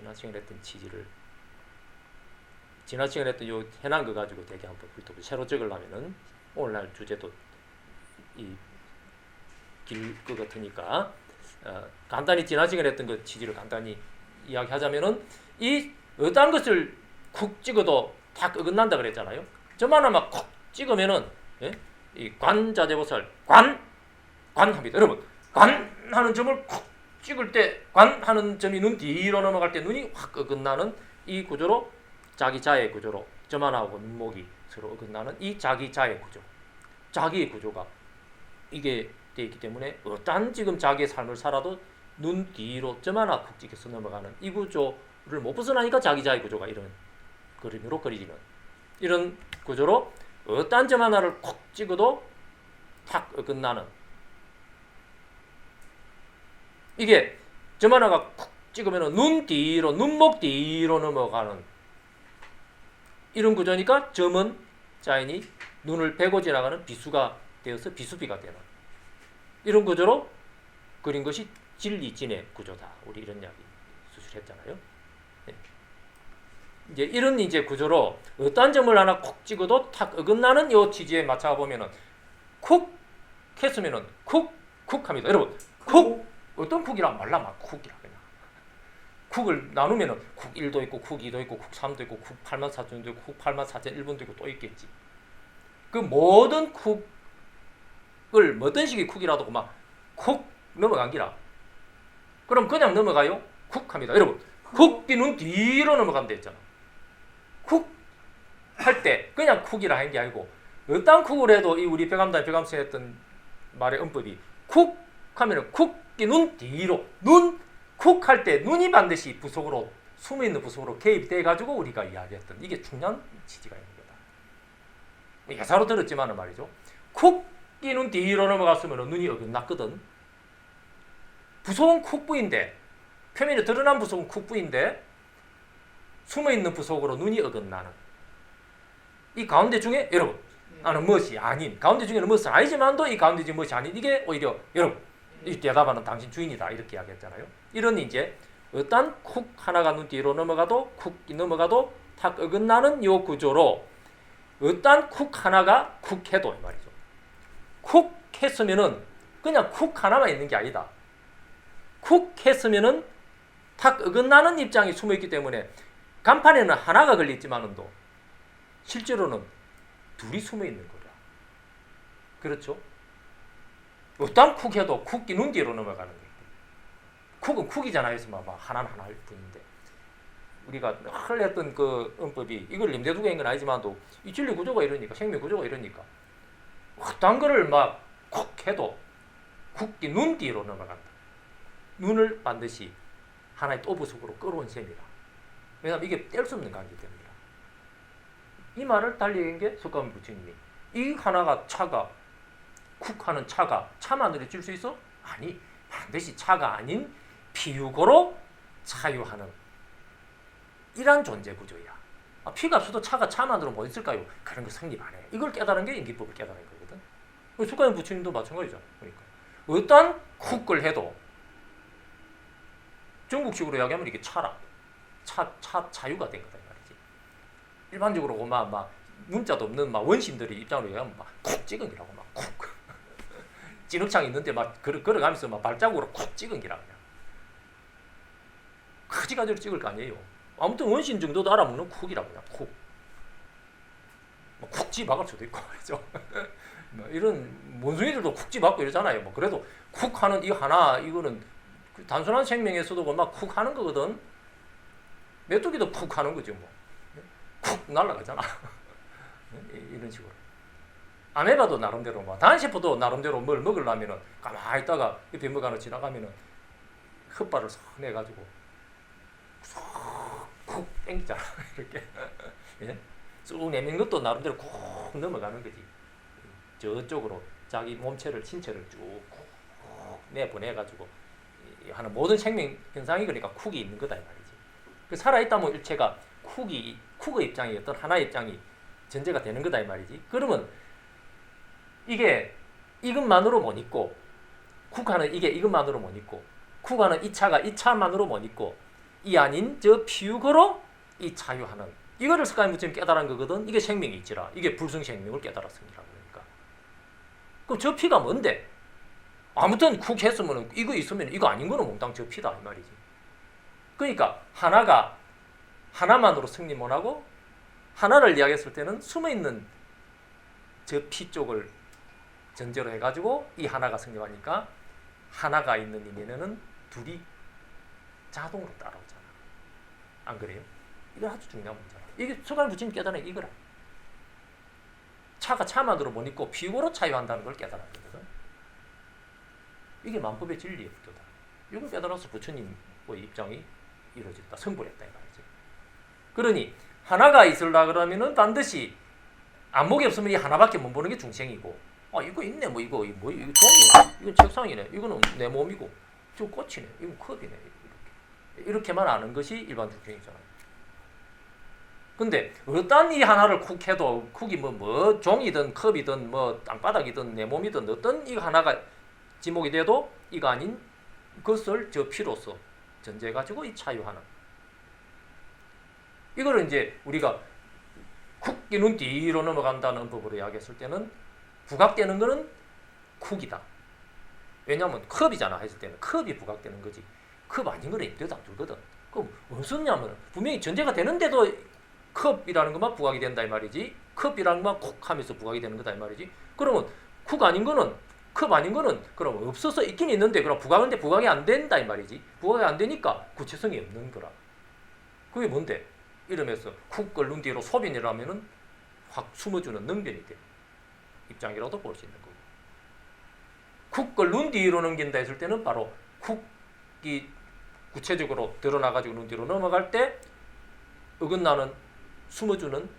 지난 시간에 했던 취지를 지난 시간에 했던 요 해난 거 가지고 되게 한번 훑어보고 새로 적으려면은 오늘날 주제도 이 길 것 같으니까 간단히 지난 시간에 했던 그 취지를 간단히 이야기하자면은 이 어떤 것을 쿡 찍어도 다 어긋난다 그랬잖아요. 저만 하면 쿡 찍으면은 예? 이 관자재보살 관합니다. 여러분 관 하는 점을 쿡 찍을 때 관 하는 점이 눈 뒤로 넘어갈 때 눈이 확 어긋나는 이 구조로 자기자의 구조로 저만하고 눈목이 서로 어긋나는 이 자기자의 구조, 자기의 구조가 이게 되어 있기 때문에 어떤 지금 자기의 삶을 살아도 눈 뒤로 저만하 쿡 찍혀서 넘어가는 이 구조를 못 벗어나니까 자기자의 구조가 이런 그림으로 그리지는 이런 구조로 어떤 점 하나를 콕 찍어도 탁 어긋나는 이게 점 하나가 콕 찍으면 눈 뒤로 눈목 뒤로 넘어가는 이런 구조니까 점은 자연히 눈을 베고 지나가는 비수가 되어서 비수비가 되는 이런 구조로 그린 것이 진리진의 구조다. 우리 이런 이야기 수술했잖아요. 네. 이제 이런 이제 구조로 어떤 점을 하나 콕 찍어도 탁 어긋나는 이 취지에 맞춰 보면은 쿡 했으면은 쿡 합니다. 여러분 쿡 어떤 쿡이란 말라 막 쿡이라 그냥 쿡을 나누면은 쿡 1도 있고 쿡 2도 있고 쿡 3도 있고 쿡 84,000도 있고 쿡 84,001번도 있고 또 있겠지. 그 모든 쿡을 어떤 식의 쿡이라도 막 쿡 넘어간 기라. 그럼 그냥 넘어가요? 쿡 합니다. 여러분 쿡이 눈 뒤로 넘어가면 됐잖아. 쿡 할 때 그냥 쿡이라 한 게 아니고 어떤 쿡을 해도 이 우리 백암선 했던 말의 음법이 쿡 하면은 쿡이 눈 뒤로 쿡 할 때 눈이 반드시 부속으로 숨어있는 부속으로 개입돼 가지고 우리가 이야기했던 이게 중요한 취지가 있는 거다. 예사로 들었지만은 말이죠. 쿡이 눈 뒤로 넘어갔으면 눈이 어긋났거든. 부속은 쿡부인데 표면에 드러난 부속은 쿡부인데 숨어있는 부속으로 눈이 어긋나는 이 가운데 중에 여러분 나는 멋이 아닌 가운데 중에는 멋은 아니지만도 이 가운데 중에 멋이 아닌 이게 오히려 여러분 이 대답하는 당신 주인이다 이렇게 이야기했잖아요. 이런 이제 어떤 쿡 하나가 눈 뒤로 넘어가도 쿡이 넘어가도 탁 어긋나는 요 구조로 어떤 쿡 하나가 쿡해도 이 말이죠. 쿡 했으면은 그냥 쿡 하나만 있는 게 아니다. 쿡 했으면은 탁 어긋나는 입장이 숨어있기 때문에 간판에는 하나가 걸려있지만은도 실제로는 둘이 숨어있는 거다. 그렇죠? 어떤 쿡 해도 쿡이 눈 뒤로 넘어가는 거예요. 쿡은 쿡이잖아요. 막 하나는 하나일 뿐인데 우리가 늘 했던 그 음법이 이걸 임대두고 한 건 아니지만도 이 진리 구조가 이러니까 생명 구조가 이러니까 어떤 거를 막 쿡 해도 쿡이 눈 뒤로 넘어간다. 눈을 반드시 하나의 또 부속으로 끌어온 셈이라. 왜냐하면 이게 뗄 수 없는 관계 때문이라. 이 말을 달리 게 석가모니 부처님이 이 하나가 차가 쿡하는 차가 차만으로 질 수 있어? 아니 반드시 차가 아닌 피육으로 차유하는 이런 존재 구조야. 피가 없어도 차가 차만으로 뭐 있을까요? 그런 거 성립 안 해. 이걸 깨달은 게 인기법을 깨달은 거거든. 석가모니 부처님도 마찬가지잖아. 그러니까 어떤 쿡을 해도 중국식으로 이야기하면 이게 차라. 차유가 된 거다 이 말이지. 일반적으로 막 문자도 없는 막 원신들이 입장으로 얘기하면 막 쿡 찍은 기라고 막 쿡. 진흙창 있는데 막 걸어가면서 막 발자국으로 쿡 찍은 기라 그냥. 가지가지로 찍을 거 아니에요. 아무튼 원신 정도도 알아먹는 쿡이라 그냥 쿡. 뭐 쿡지 박을 수도 있고 말이죠. 뭐 이런 원숭이들도 쿡지 박고 이러잖아요. 뭐 그래도 쿡 하는 이 하나 이거는 단순한 생명에서도 막 쿡 하는 거거든. 메뚜기도 쿡 하는 거죠 뭐. 쿡 날아가잖아. 이런 식으로. 아메바도 나름대로 뭐 단시포도 나름대로 뭘 먹으려면은 가만히 있다가 옆에 뭐가 하나 지나가면은 혓발을 싹 내가지고 쿡 땡기잖아 이렇게. 예? 쭉 내민 것도 나름대로 쿡 넘어가는 거지. 저쪽으로 자기 몸체를 신체를 쭉 내보내가지고 하는 모든 생명 현상이 그러니까 쿡이 있는 거다 이 말이지. 그 살아있다면 일체가 쿡의 입장이 어떤 하나의 입장이 전제가 되는 거다 이 말이지. 그러면 이게 이것만으로 못 있고 쿡하는 이게 이것만으로 못 있고 쿡하는 이 차가 이 차만으로 못 있고 이 아닌 저 피유고로 이 차유하는 이거를 석가모니 부처님이 깨달은 거거든. 이게 생명이 있지라. 이게 불승생명을 깨달았습니다. 그러니까 그럼 저 피가 뭔데? 아무튼 쿡 했으면 이거 있으면 이거 아닌 거는 몽땅 저 피다 이 말이지. 그러니까 하나만으로 승리 못하고 하나를 이야기했을 때는 숨어있는 저 피 쪽을 전제로 해가지고 이 하나가 승리하니까 하나가 있는 의미는 둘이 자동으로 따라오잖아. 안 그래요? 이거 아주 중요한 문제야. 이게 석가모니 부처님 깨달은 이거라. 차가 차만으로 못 있고 피고로 차유한다는 걸 깨달은 거거든. 이게 만법의 진리의 법도다. 이걸 깨달아서 부처님의 입장이 이루어졌다. 성불했다 이 말이지. 그러니 하나가 있으려 그러면은 반드시 안목이 없으면 이 하나밖에 못 보는 게 중생이고, 아 이거 있네, 뭐 이거 종이네, 이건 책상이네, 이거는 내 몸이고, 저 꽃이네, 이건 컵이네, 이렇게만 아는 것이 일반 중생이잖아요. 근데 어떤 이 하나를 쿡 해도 쿡이 뭐 종이든 컵이든 뭐 땅바닥이든 내 몸이든 어떤 이 하나가 지목이 돼도 이거 아닌 것을 저 피로서 전제해 가지고 이 차유하는 이거를 이제 우리가 쿡이 눈 뒤로 넘어간다는 법으로 이야기했을 때는 부각되는 거는 쿡이다. 왜냐하면 컵이잖아 했을 때는 컵이 부각되는 거지. 컵 아닌 거는 임대도 안 들거든. 그럼 무슨냐면 분명히 전제가 되는데도 컵이라는 것만 부각이 된다 이 말이지. 컵이라는 것만 쿡 하면서 부각이 되는 거다 이 말이지. 그러면 쿡 아닌 거는 컵 아닌 거는 그럼 없어서 있긴 있는데 그럼 부각인데 부각이 안 된다 이 말이지. 부각이 안 되니까 구체성이 없는 거라. 그게 뭔데? 이러면서 쿡을 눈 뒤로 소변이라면은 확 숨어주는 능변이 돼. 입장이라도 볼 수 있는 거고. 쿡을 눈 뒤로 넘긴다 했을 때는 바로 쿡이 구체적으로 드러나가지고 눈 뒤로 넘어갈 때 어긋나는 숨어주는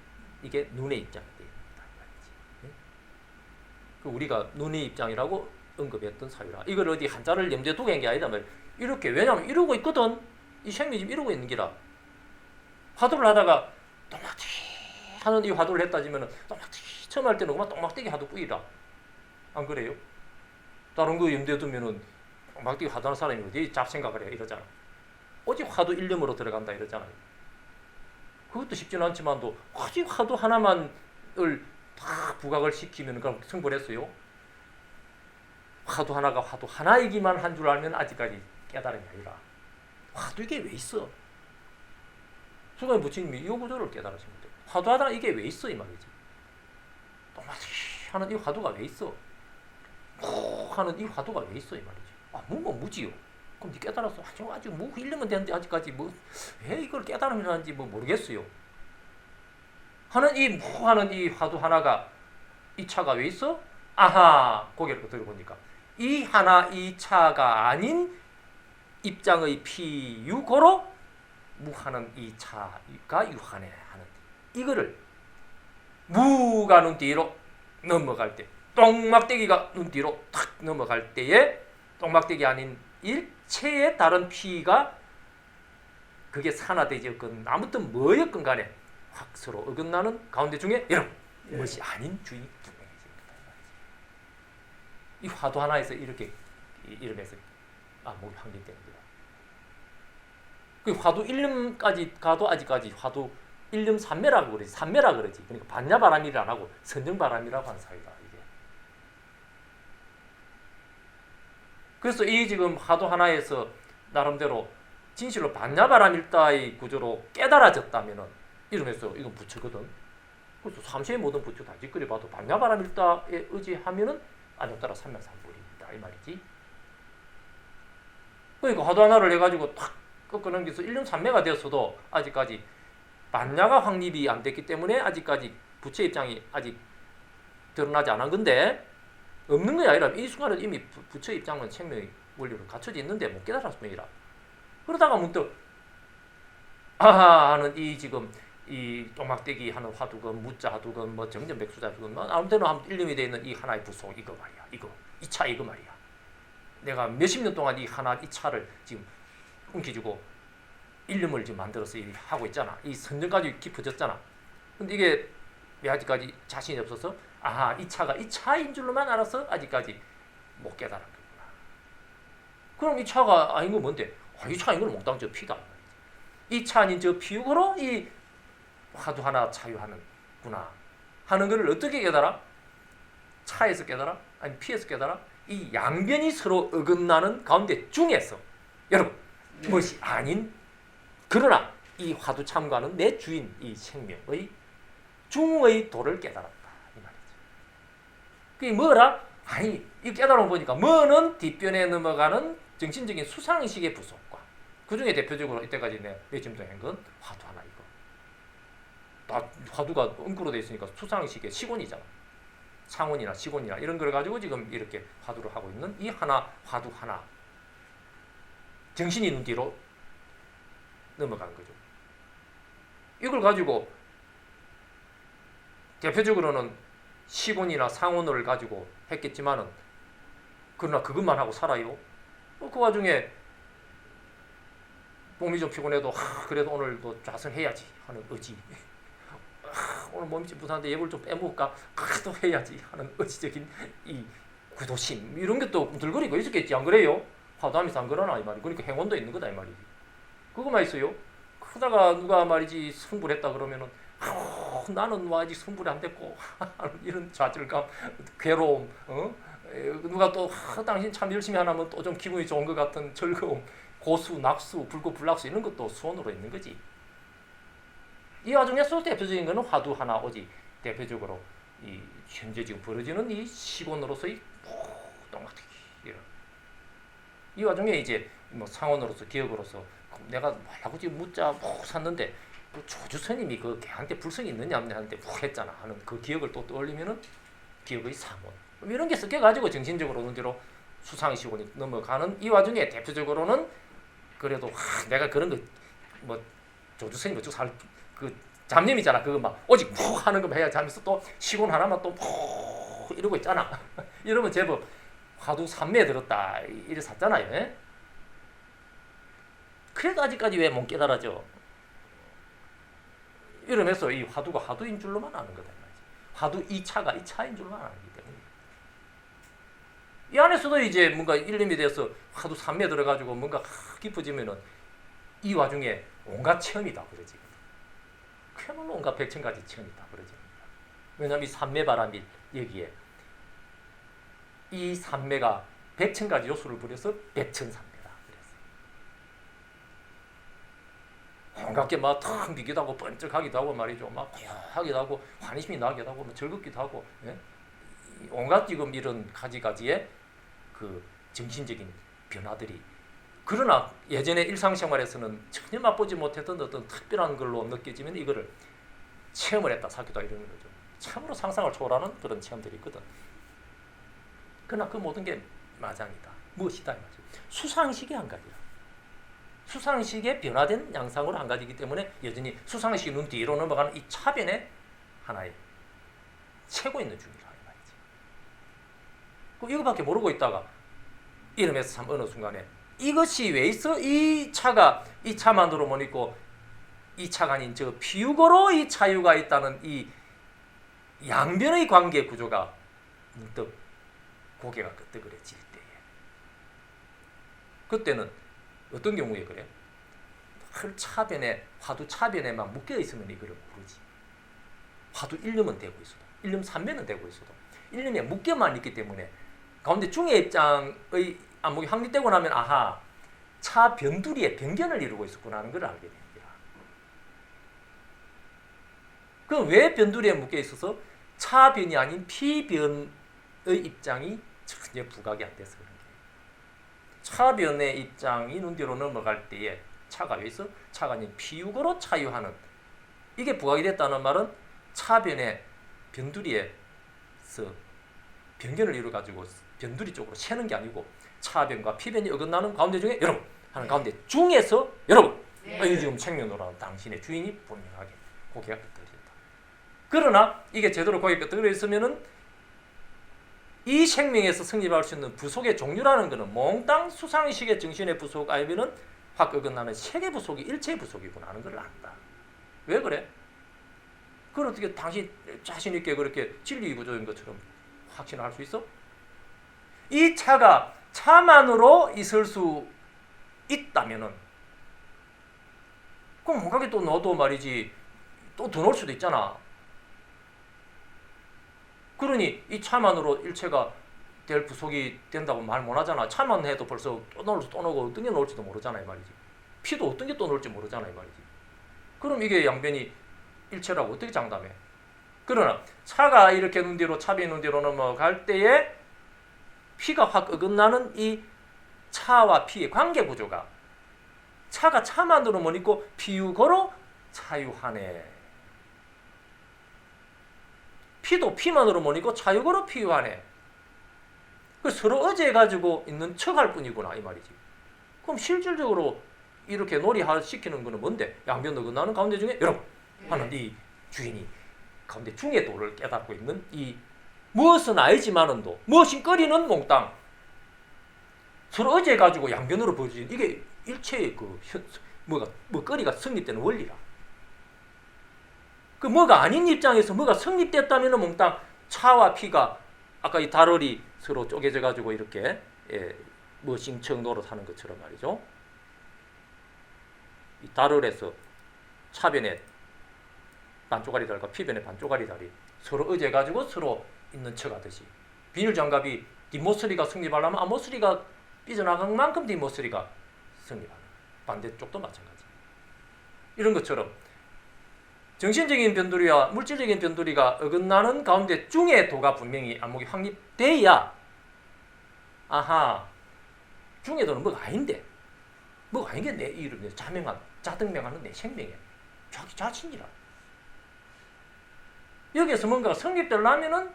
이게 눈의 입장이 됩니다. 우리가 눈의 입장이라고 언급했던 사유라. 이걸 어디 한자를 염두에 두고 한 게 아니다. 이렇게 왜냐하면 이러고 있거든. 이 생명이 지금 이러고 있는 기라. 화두를 하다가 똥막대기 하는 이 화두를 했다 지면은 똥막대기 처음 할 때는 그만 똥막대기 화두 뿌이라. 안 그래요? 다른 거 염두에 두면은 똥막대기 화두하는 사람이 어디 잡생각을 해 이러잖아. 오직 화두 일념으로 들어간다 이러잖아요. 그것도 쉽지는 않지만도 오직 화두 하나만을 다 부각을 시키면 그럼 성불했어요. 화두 하나가 화두 하나이기만 한 줄 알면 아직까지 깨달은 게 아니라 화두 이게 왜 있어? 석가모니 부처님이 이 구조를 깨달으시면 돼. 화두 하나 이게 왜 있어 이 말이지. 또마치 하는 이 화두가 왜 있어? 콕 하는 이 화두가 왜 있어 이 말이지. 아 뭔가 무지요. 그럼 네 깨달았어. 아직 뭐 1년만 됐는데 아직까지 뭐 왜 이걸 깨달으면 하는지 뭐 모르겠어요. 하는 이 뭐 하는 이 화두 하나가 이 차가 왜 있어? 아하 고개를 들어보니까 이 하나 이 차가 아닌 입장의 피유고로 무하는 이 차가 유하네 하는 이거를 무가 눈 뒤로 넘어갈 때 똥막대기가 눈 뒤로 탁 넘어갈 때에 똥막대기 아닌 일체의 다른 피가 그게 산화되지 없건 아무튼 뭐였건 간에 확 서로 어긋나는 가운데 중에 여러분 무엇이 아닌 주의 이 화두 하나에서 이렇게 이러면서 목이 확립되는 거야. 그 화두 1념까지 가도 아직까지 화두 1념 삼매라고 그러지. 삼매라 그러지. 그러니까 반야바람이를 안 하고 선정바람이라고 하는 사이다 이게. 그래서 이 지금 화두 하나에서 나름대로 진실로 반야바람일다의 구조로 깨달아졌다면은 이러면서 이건 부처거든. 그래서 삼세의 모든 부처 다 찌끄려 봐도 반야바람일다에 의지하면은 아니따라 삼명삼불입니다 이 말이지. 그러니까 화두 하나를 해가지고 탁 꺾어넘겨서 1년 3매가 되었어도 아직까지 반야가 확립이 안 됐기 때문에 아직까지 부처 입장이 아직 드러나지 않은 건데 없는 게 아니라 이 순간은 이미 부처 입장은 생명의 원리로 갖춰져 있는데 못 깨달았습니다. 그러다가 문득 아하 하는 이 지금 이 똥막대기 하는 화두건 무자 화두건 뭐 정전백수자 화두건 뭐 아무 데나 일념이 되어 있는 이 하나의 부속 이거 말이야. 이거 이 차 이거 말이야. 내가 몇십 년 동안 이 하나 이 차를 지금 움켜쥐고 일념을 지금 만들어서 하고 있잖아. 이 선정까지 깊어졌잖아. 근데 이게 왜 아직까지 자신이 없어서 아하 이 차가 이 차인 줄로만 알아서 아직까지 못 깨달은 거구나. 그럼 이 차가 아닌 건 뭔데? 이 차인 건 몽땅 저 피다. 이 차 아닌 저 피육으로 이 화두 하나 차유하는구나 하는 것을 어떻게 깨달아? 차에서 깨달아? 아니 피에서 깨달아? 이 양변이 서로 어긋나는 가운데 중에서 여러분 무엇이 아닌 그러나 이 화두 참과는 내 주인 이 생명의 중의 도를 깨달았다 이 말이죠. 그게 뭐라? 아니 이 깨달아 보니까 뭐는 뒷변에 넘어가는 정신적인 수상식의 부속과 그 중에 대표적으로 이때까지 내 짐작한 건 화두 하나 이거. 다 화두가 음구로 되어 있으니까 수상식의 시곤이잖아. 상온이나 시곤이나 이런 걸 가지고 지금 이렇게 화두를 하고 있는 이 하나 화두 하나 정신이 있는 뒤로 넘어간 거죠. 이걸 가지고 대표적으로는 시곤이나 상온을 가지고 했겠지만은 그러나 그것만 하고 살아요. 그 와중에 몸이 좀 피곤해도 그래도 오늘도 좌선해야지 하는 의지. 오늘 몸이 좀 부산한데 예불 좀 빼먹을까? 그래도 해야지 하는 의지적인 이 구도심 이런 것도 들거리고 있었겠지 안 그래요? 화두하면서 안 그러나 이 말이. 그러니까 행운도 있는 거다 이 말이지. 그거만 있어요. 그러다가 누가 말이지 승불했다 그러면은 나는 뭐 아직 승불이 안 됐고 이런 좌절감, 괴로움, 누가 또 당신 참 열심히 하면 또 좀 기분이 좋은 것 같은 즐거움, 고수, 낙수, 불고불락수 이런 것도 수원으로 있는 거지. 이 와중에서 대표적인 것은 화두 하나 오지. 대표적으로 이 현재 지금 벌어지는 이 시곤으로서의 똥같기 이런. 이 와중에 이제 뭐 상원으로서 기억으로서 내가 뭐라고 지금 묻자 샀는데 그 조주스님이 그 걔한테 불성이 있느냐 없느냐한테 했잖아 하는 그 기억을 또 떠올리면은 기억의 상원 이런 게 섞여가지고 정신적으로 문제로 수상시곤이 넘어가는 이 와중에 대표적으로는 그래도 내가 그런 거 뭐 조주스님 어쩌고 살 그 잡념이잖아. 그거 막 오직 푹 하는 거 해야지 하면서 또 시곤 하나만 또 푹 이러고 있잖아. 이러면 제법 화두 삼매에 들었다 이래 샀잖아요. 예? 그래도 아직까지 왜 못 깨달아져? 이러면서 이 화두가 화두인 줄로만 아는 거다. 화두 이 차가 이 차인 줄로만 아는 거기 때문에 이 안에서도 이제 뭔가 일념이 돼서 화두 삼매 들어가지고 뭔가 깊어지면은 이 와중에 온갖 체험이 다 벌어지거든. 그야말로 온갖 백천가지 체험이 다 벌어집니다. 왜냐하면 이 삼매 바람이 여기에 이 삼매가 백천가지 요소를 부려서 백천삼매다 그랬어요. 온갖 게 막 탁 비기도 하고 번쩍하기도 하고 말이죠. 막 고요하기도 하고 환희심이 나기도 하고 뭐 즐겁기도 하고 예? 온갖 지금 이런 가지가지의 그 정신적인 변화들이 그러나 예전에 일상생활에서는 전혀 맛보지 못했던 어떤 특별한 걸로 느껴지면 이거를 체험을 했다 사기도 이러는 거죠. 참으로 상상을 초월하는 그런 체험들이 있거든. 그러나 그 모든 게 마장이다. 무엇이다? 수상식의 한 가지라. 수상식의 변화된 양상으로 한 가지이기 때문에 여전히 수상식이 눈 뒤로 넘어가는 이 차변의 하나의 채고 있는 중이라 이 말이지. 그럼 이거밖에 모르고 있다가 이러면서 참 어느 순간에 이것이 왜 있어? 이 차가 이 차만으로 못 있고 이 차가 아닌 저 피육으로 이 차유가 있다는 이 양변의 관계 구조가 문득 고개가 끄덕거려질 때에 그때는 어떤 경우에 그래? 차변에 화두 차변에만 묶여 있으면 이거를 모르지. 화두 일념은 되고 있어도 일념 삼매는 되고 있어도 일념에 묶여만 있기 때문에 가운데 중의 입장의 안목이 확립되고 나면 아하 차 변두리에 변견을 이루고 있었구나 하는 걸 알게 됩니다. 그럼 왜 변두리에 묶여 있어서 차변이 아닌 피변의 입장이 전혀 부각이 안 돼서 그런 거예요. 차변의 입장이 눈 뒤로 넘어갈 때에 차가 왜 있어? 차가 아닌 피육으로 차유하는 이게 부각이 됐다는 말은 차변의 변두리에서 변견을 이루어가지고 변두리 쪽으로 새는 게 아니고 차변과 피변이 어긋나는 가운데 중에 여러분 하는 가운데 중에서 여러분 이 지금 생명으로는 당신의 주인이 분명하게 고개가 끄덕거린다. 그러나 이게 제대로 고개가 끄덕거려 있으면은 이 생명에서 성립할 수 있는 부속의 종류라는 것은 몽땅 수상식의 정신의 부속 아니면은 확 어긋나는 세계 부속이 일체 부속이구나 하는 걸 안다. 왜 그래? 그걸 어떻게 당신 자신 있게 그렇게 진리 구조인 것처럼 확신할 수 있어? 이 차가 차만으로 있을 수 있다면은 그럼 몽땅에 또 넣어도 말이지 또 더 넣을 수도 있잖아. 그러니 이 차만으로 일체가 될 부속이 된다고 말 못하잖아. 차만 해도 벌써 또 넣을 수 또 넣고 어떤 게 넣을지도 모르잖아 이 말이지. 피도 어떤 게 또 넣을지 모르잖아 이 말이지. 그럼 이게 양변이 일체라고 어떻게 장담해? 그러나 차가 이렇게 눈 뒤로 차비 눈 뒤로 넘어갈 때에 피가 확 어긋나는 이 차와 피의 관계 구조가 차가 차만으로 못 있고 피유거로 차유하네. 피도 피만으로 못 있고 차유거로 피유하네. 그 서로 의지해가지고 있는 척할 뿐이구나 이 말이지. 그럼 실질적으로 이렇게 놀이시키는 거는 뭔데? 양변 어긋나는 가운데 중에 여러분 하는 이 주인이 가운데 중의 도를 깨닫고 있는 이 무엇은 알지만은 도 무엇인 거리는 몽땅 서로 의지해가지고 양변으로 보여지는 이게 일체의 그 거리가 성립되는 원리라. 그 뭐가 아닌 입장에서 뭐가 성립됐다면은 몽땅 차와 피가 아까 이 다롤이 서로 쪼개져 가지고 이렇게 싱청 노릇하는 것처럼 말이죠. 이 다롤에서 차변에 반쪽짜리 달과 피변에 반쪽짜리 달이 서로 의지해 가지고 서로 있는 척하듯이 비닐 장갑이 뒷모서리가 성립하려면 앞모서리가 삐져나간 만큼 뒷모서리가 성립하는 반대쪽도 마찬가지. 이런 것처럼 정신적인 변두리와 물질적인 변두리가 어긋나는 가운데 중의 도가 분명히 안목이 확립돼야 아하 중의 도는 뭐가 아닌데 뭐가 아닌 게 내 이름 자등명하는 내 생명이야. 자기 자신이라. 여기에서 뭔가가 성립되려면은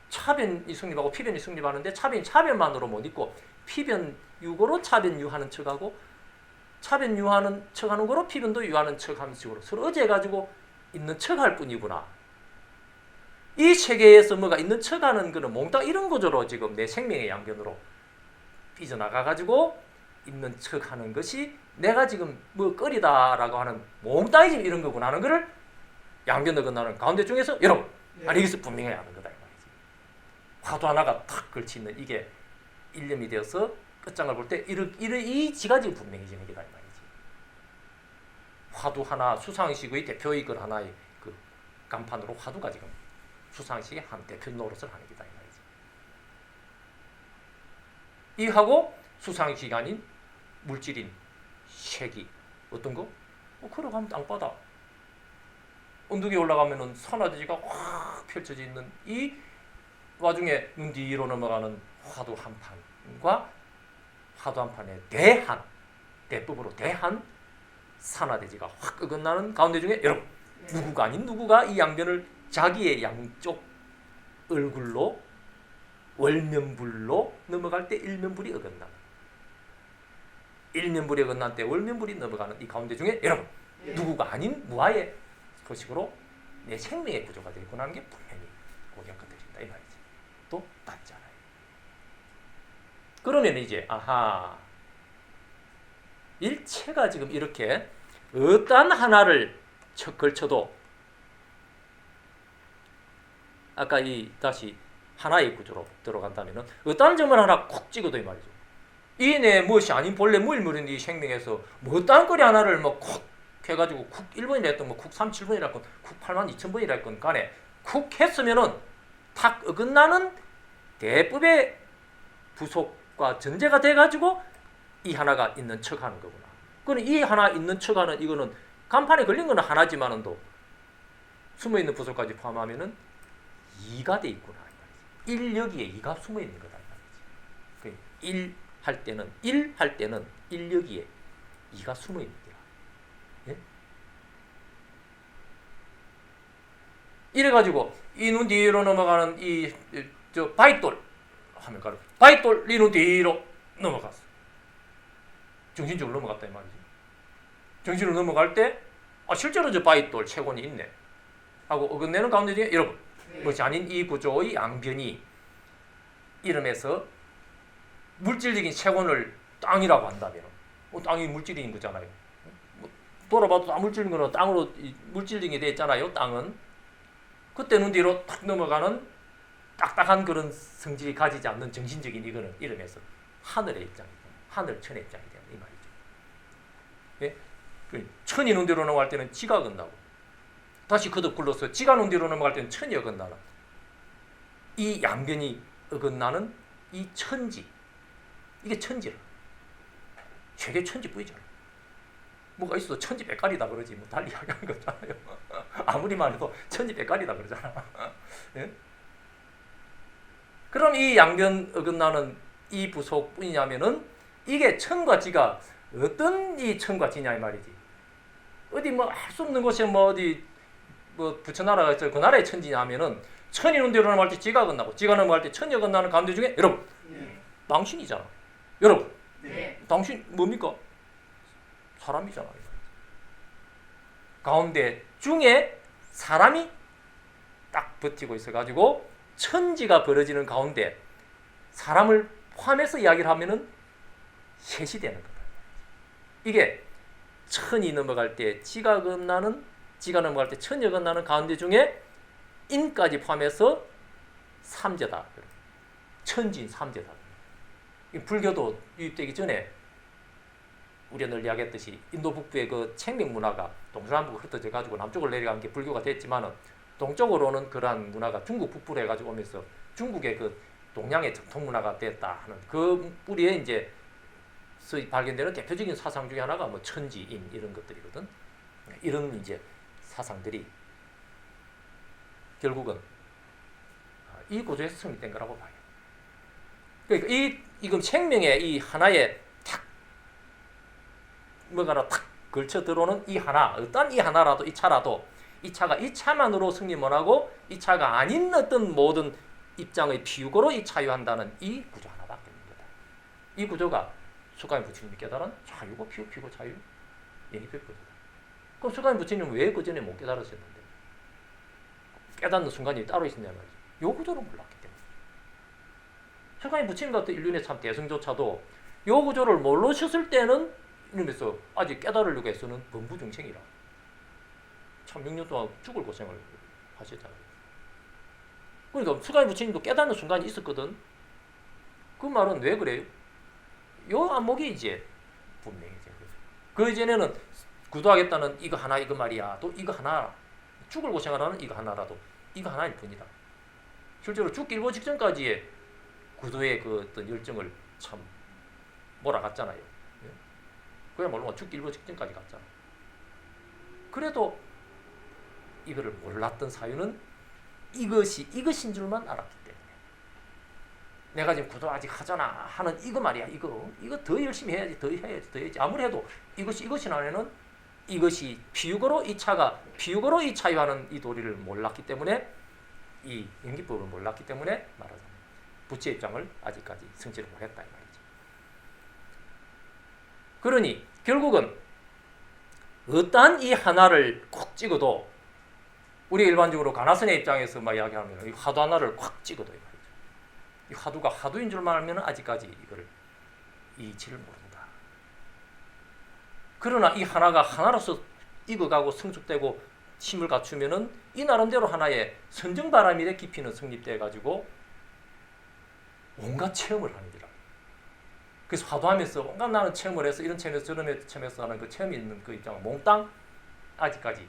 차변이 성립하고 피변이 성립하는데 차변이 차변만으로 못 있고 피변 유고로 차변 유하는 척하고 차변 유하는 척하는 거로 피변도 유하는 척하는 식으로 서로 의지해가지고 있는 척할 뿐이구나. 이 세계에서 뭐가 있는 척하는 거는 몽땅 이런 구조로 지금 내 생명의 양변으로 삐져나가가지고 있는 척하는 것이 내가 지금 뭐 거리다라고 하는 몽땅이 지금 이런 거구나 하는 거를 양변 어긋나는 가운데 중에서 여러분 여기서 분명해야 하는 거다 이 말이지. 화두 하나가 탁 걸치있는 이게 일념이 되어서 끝장을 볼 때 이 지가 지금 분명해지는 게다 이 말이지. 화두 하나 수상식의 대표이글 하나의 그 간판으로 화두가 지금 수상식의 한 대표 노릇을 하는 게다 이 말이지. 이하고 수상식이 아닌 물질인 색이 어떤 거? 걸어가면 땅바닥 언덕에 올라가면은 산화대지가 확 펼쳐져 있는 이 와중에 눈 뒤로 넘어가는 화두 한 판과 화두 한 판에 대법으로 대한 산화대지가 확 어긋나는 가운데 중에 여러분 누구가 아닌 누구가 이 양변을 자기의 양쪽 얼굴로 월면불로 넘어갈 때 일면불이 어긋나는 일면불이 어긋날 때 월면불이 넘어가는 이 가운데 중에 여러분 누구가 아닌 무아의 소식으로 내 생명의 구조가 되고 하는 게 분명히 고격화되신다 이 말이지. 또 닿잖아요. 그러면 이제 아하 일체가 지금 이렇게 어떤 하나를 척 걸쳐도 아까 이 다시 하나의 구조로 들어간다면은 어떤 점을 하나 콕 찍어도 이 말이죠. 이 내 무엇이 아닌 본래 무일물인 이 생명에서 뭐 딴 거리 하나를 뭐 콕 해가지고 쿡 1번이라 했던 뭐쿡 37번이라 했건 쿡 82,000번이라 했건 간에 쿡 했으면은 탁 어긋나는 대법의 부속과 전제가 돼가지고 이 하나가 있는 척하는 거구나. 그럼 이 하나 있는 척하는 이거는 간판에 걸린 거는 하나지만은 또 숨어있는 부속까지 포함하면은 2가 돼 있구나. 1 여기에 2가 숨어 있는 거다. 1 할 때는 1 여기에 2가 숨어 있는 거야. 예? 이래가지고 이 눈 뒤로 넘어가는 저 바윗돌 하면 가로 바윗돌 이 눈 뒤로 넘어갔어. 정신적으로 넘어갔다 이 말이지. 정신으로 넘어갈 때 실제로 저 바윗돌 채권이 있네 하고 어긋내는 가운데 중에 여러분 그것이 아닌 이 구조의 양변이 이름에서 물질적인 채권을 땅이라고 한다면 땅이 물질인 거잖아요. 돌아봐도 다 물질인 거는 땅으로 물질적이 되어 있잖아요. 땅은 그때는 뒤로 탁 넘어가는 딱딱한 그런 성질이 가지지 않는 정신적인 이거는 이름에서 하늘의 입장이고 하늘천의 입장이 되는 이 말이죠. 예? 천이 눈 뒤로 넘어갈 때는 지가 어긋나고 다시 거듭 굴러서 지가 눈 뒤로 넘어갈 때는 천이 어긋나는 이 양변이 어긋나는 이 천지, 이게 천지라. 세계 천지뿐이잖아. 뭐가 있어도 천지백갈이다 그러지 뭐 달리 이야기하는 거잖아요. 아무리만 해도 천지백갈이다 그러잖아. 예? 그럼 이 양변 어긋나는 이 부속뿐이냐면은 이게 천과 지가 어떤 이 천과 지냐 이 말이지. 어디 뭐 할 수 없는 곳에 뭐 어디 뭐 부처나라가 있어 그 나라의 천지냐면은 천이 눈 뒤로 넘어갈 때 지가 어긋나고 지가 넘어갈 때 천이 어긋나는 가운데 중에 여러분 당신이잖아. 여러분 당신 뭡니까? 사람이잖아요. 가운데 중에 사람이 딱 버티고 있어가지고 천지가 벌어지는 가운데 사람을 포함해서 이야기를 하면은 셋이 되는 거다. 이게 천이 넘어갈 때 지가 어긋나는, 지가 넘어갈 때 천이 어긋나는 가운데 중에 인까지 포함해서 삼재다. 천지인 삼재다. 불교도 유입되기 전에 우리가 늘 이야기했듯이 인도 북부의 그 책맥 문화가 동서남북으로 흩어져 가지고 남쪽을 내려간 게 불교가 됐지만은 동쪽으로는 그러한 문화가 중국 북부로 해가지고 오면서 중국의 그 동양의 전통 문화가 됐다 하는 그 뿌리에 이제 발견되는 대표적인 사상 중에 하나가 뭐 천지인 이런 것들이거든. 이런 이제 사상들이 결국은 이 구조에서 성립된 거라고 봐요. 그러니까 이건 생명의 이 하나에 탁 뭐가라 탁 걸쳐 들어오는 이 하나, 어떤 이 하나라도 이 차라도 이 차가 이 차만으로 승리 못하고 이 차가 아닌 어떤 모든 입장의 비유고로 이 차유한다는 이 구조 하나밖에 없는 거다. 이 구조가 수가인 부처님이 깨달은 차유고 피고 차유 영입의 구조다. 그럼 수가인 부처님은 왜 그 전에 못 깨달으셨는데? 깨닫는 순간이 따로 있었냐 말이죠. 이 구조를 몰랐기 때문에. 수가인 부처님 같은 인륜의 참 대승조차도 이 구조를 모르셨을 때는 이러면서 아직 깨달으려고 해서는 범부중생이라. 참 6년 동안 죽을 고생을 하셨잖아요. 그러니까 수가인 부처님도 깨닫는 순간이 있었거든. 그 말은 왜 그래요? 요 안목이 이제 분명해져. 그 이전에는 구도하겠다는 이거 하나 이거 말이야. 또 이거 하나 죽을 고생하라는 이거 하나라도 이거 하나일 뿐이다. 실제로 죽기 일보 직전까지의 구도의 그 어떤 열정을 참 몰아갔잖아요. 그야말로 죽기 일보 직전까지 갔잖아. 그래도 이거를 몰랐던 사유는 이것인 줄만 알았기 때문에. 내가 지금 구도 아직 하잖아 하는 이거 말이야. 이거 더 열심히 해야지, 더 해야지. 아무리 해도 이것이 안에는 이것이 비유거로 이 차가 비유거로 이 차유하는 이 도리를 몰랐기 때문에 이 연기법을 몰랐기 때문에 말하자면 부처의 입장을 아직까지 성취를 못했다 이 말이지. 그러니 결국은 어떠한 이 하나를 콕 찍어도 우리 일반적으로 가나선의 입장에서 막 이야기하면 이 화두 하나를 콱 찍어도 이 말이죠. 이 화두가 화두인 줄만 알면 아직까지 이거를 이치를 모른다. 그러나 이 하나가 하나로서 익어가고 성숙되고 힘을 갖추면은 이 나름대로 하나의 선정바람일의 깊이는 성립돼 가지고 온갖 체험을 하는 거라. 그래서 화두하면서 온갖 나는 체험을 해서 이런 체험에서 저런 체험에서 하는 그 체험이 있는 그 입장은 몽땅 아직까지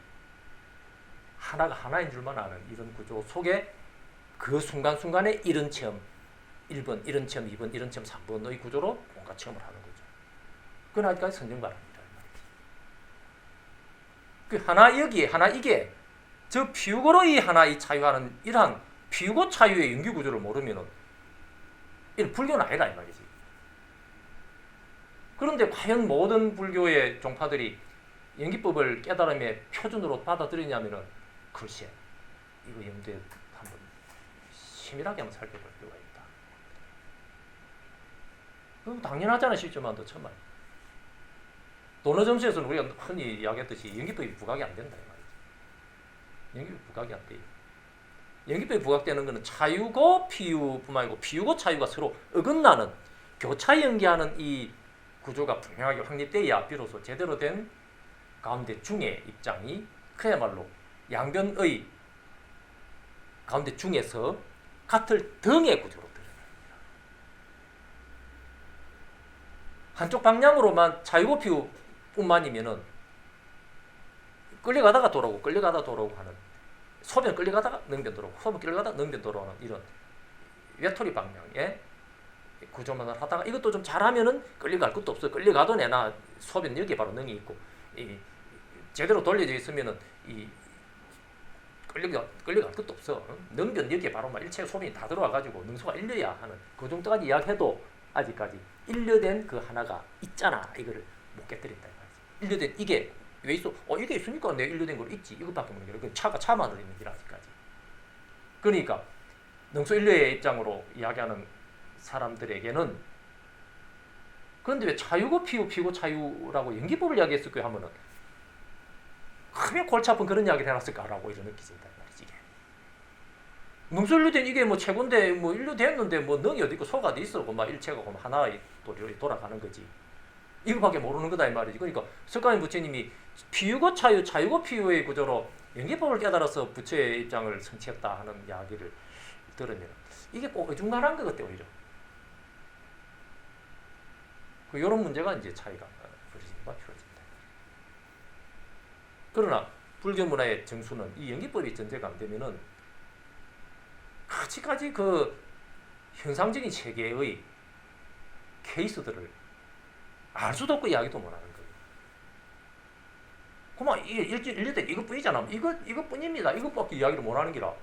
하나가 하나인 줄만 아는 이런 구조 속에 그 순간순간에 이런 체험 1번, 이런 체험 2번, 이런 체험 3번의 구조로 온갖 체험을 하는 거죠. 그건 아직까지 선정바람이다. 그 하나 여기에 하나 이게 저 비유고로 이 하나 이 차유하는 이러한 비유고 차유의 연기 구조를 모르면은 이 불교는 아니다 이 말이지. 그런데 과연 모든 불교의 종파들이 연기법을 깨달음의 표준으로 받아들이냐면은 글쎄 이거 염두에 한번 세밀하게 한번 살펴볼 필요가 있다. 그거 당연하잖아 실제만도 천만. 도너 점수에서는 우리가 흔히 이야기했듯이 연기법이 부각이 안 된다 이 말이지. 연기법이 부각이 안 돼요. 연기법이 부각되는 것은 차유고 피유뿐만 아니고 피유고 차유가 서로 어긋나는 교차 연기하는 이 구조가 분명하게 확립돼야 비로소 제대로 된 가운데 중의 입장이 그야말로 양변의 가운데 중에서 같을 등의 구조로 드러납니다. 한쪽 방향으로만 차유고 피유 뿐만이면은 끌려가다가 돌아오고 끌려가다가 돌아오고 하는, 소변 끌려가다가 능변 돌아오고 소변 끌려가다가 능변 돌아오는 이런 외톨이 방향의 구조만을 하다가, 이것도 좀 잘하면은 끌려갈 것도 없어. 끌려가도 내나 소변 여기에 바로 능이 있고, 이 제대로 돌려져 있으면은 이 끌려갈 것도 없어. 능변 여기에 바로 막 일체 소변이 다 들어와가지고 능소가 일려야 하는 그 정도까지 이야기해도 아직까지 일려된 그 하나가 있잖아. 이거를 못 깨뜨린다. 일려된 이게 왜 있어? 이게 있으니까 내 일려된 걸 있지. 이것밖에 모르는 게 차만으로 있는 길 아직까지. 그러니까 능소 일려의 입장으로 이야기하는 사람들에게는, 그런데 왜 차유고 피고 차유라고 연기법을 이야기했을까요 하면은, 왜 골치 아픈 그런 이야기를 해놨을까라고 이런 느끼진다 말이지. 이게 능소 일려된 이게 뭐 최고인데 뭐 일려됐는데 뭐 능이 어디 있고 소가 어디 있어? 막 일체가 하나의 돌아가는 거지. 이거밖에 모르는 거다 이 말이지. 그러니까 석가모니 부처님이 피유고 차유, 차유고 피유의 구조로 연기법을 깨달아서 부처의 입장을 성취했다 하는 이야기를 들으면 이게 꼭 어중간한 것 같아요, 오히려. 이런 문제가 이제 차이가 벌어지는 바 필요해집니다. 그러나 불교 문화의 정수는 이 연기법이 전제가 안 되면은 아직까지 그 현상적인 세계의 케이스들을 알 수도 없고 이야기도 못하는 거예요. 그만 일일때 이것뿐이잖아. 이것뿐입니다. 이것밖에 이야기를 못하는 기라.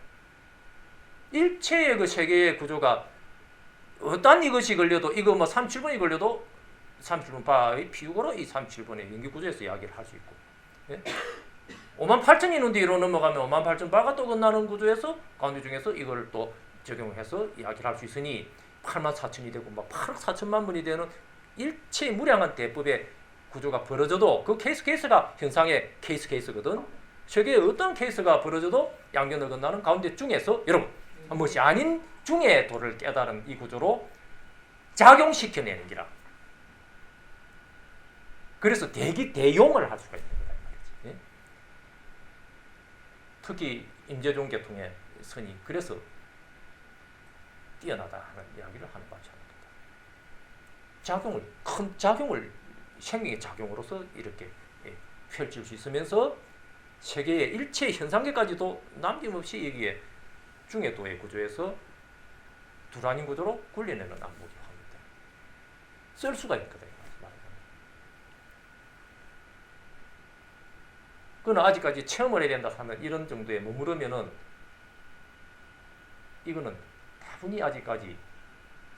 일체의 그 세계의 구조가 어떤 이것이 걸려도, 이거 뭐 37번이 걸려도 37번 바의 피우고로 이 37번의 연기 구조에서 이야기를 할 수 있고, 예? 58,000이 있는 뒤로 넘어가면 58,000 바가 또 끝나는 구조에서 가운데 중에서 이걸 또 적용해서 이야기를 할 수 있으니 84,000이 되고 막 8억 4천만 분이 되는 일체의 무량한 대법의 구조가 벌어져도 그 케이스가 현상의 케이스거든. 세계에 어떤 케이스가 벌어져도 양변을 건너는 가운데 중에서 여러분 한 것이 아닌 중의 도를 깨달은 이 구조로 작용시켜내는 기라. 그래서 대용을 할 수가 있는 거다 이 말이지. 예? 특히 임재종 계통의 선이 그래서 뛰어나다 하는 이야기를 하는 바지 않습니다. 큰 작용을 생명의 작용으로서 이렇게 펼칠 수 있으면서 세계의 일체 현상계까지도 남김없이 여기에 중해도의 구조에서 두란인 구조로 굴려내는 안목이 합니다. 쓸 수가 있거든요. 그러나 아직까지 체험을 해야 된다 하는 이런 정도에 머무르면은 이거는 다분히 아직까지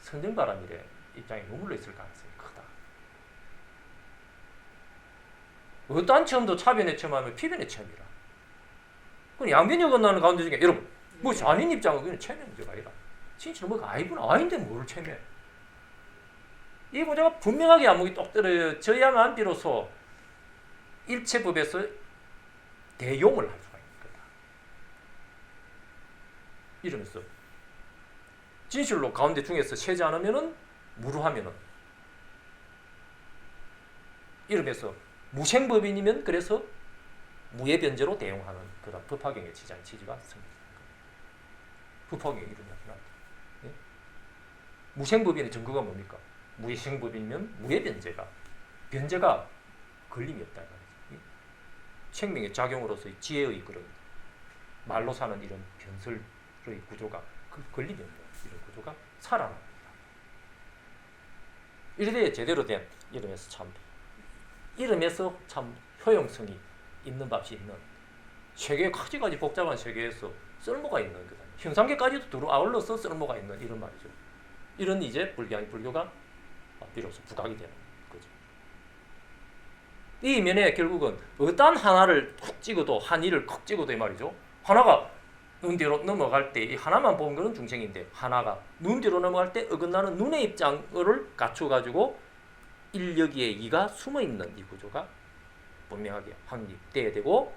선정바람일의 입장에 머물러 있을 가능성이 크다. 어떠한 체험도 차변의 체험하면 피변의 체험이라. 그럼 양변이 건너는 가운데 중에 여러분 뭐 아닌 입장은 그냥 체험의 문제가 아니라 진짜 뭐가 아니구나. 아닌데 뭘 체험해. 이 문제가 분명하게 안목이 똑 떨어져야만 비로소 일체법에서 대용을 할 수가 있는 거다. 이러면서 진실로 가운데 중에서 세지 않으면은 무루하면은 이러면서 무생법인이면 그래서 무의 변제로 대용하는 그런 법화경의 지장의 취지가 생깁니다. 법화경이 이런 이야기가 예? 무생법인의 증거가 뭡니까? 무생법인이면 무의 변제가 걸림이 없다. 생명의 작용으로서의 지혜의 그런 말로 사는 이런 변설의 구조가 그 걸림이 없는 이런 구조가 살아납니다. 이래 제대로 된 이름에서 참 효용성이 있는 밥이 있는 세계의 가지가지 복잡한 세계에서 쓸모가 있는 거다. 현상계까지도 들어 아울러서 쓸모가 있는 이런 말이죠. 이런 이제 불교가 비로소 부각이 되는 거죠. 이 면에 결국은 어떤 하나를 콕 찍어도 한이를 콕 찍어도 이 말이죠. 하나가 눈 뒤로 넘어갈 때 이 하나만 보는 것은 중생인데 하나가 눈 뒤로 넘어갈 때 어긋나는 눈의 입장을 갖춰가지고 일여기에 이가 숨어있는 이 구조가 분명하게 확립돼야 되고,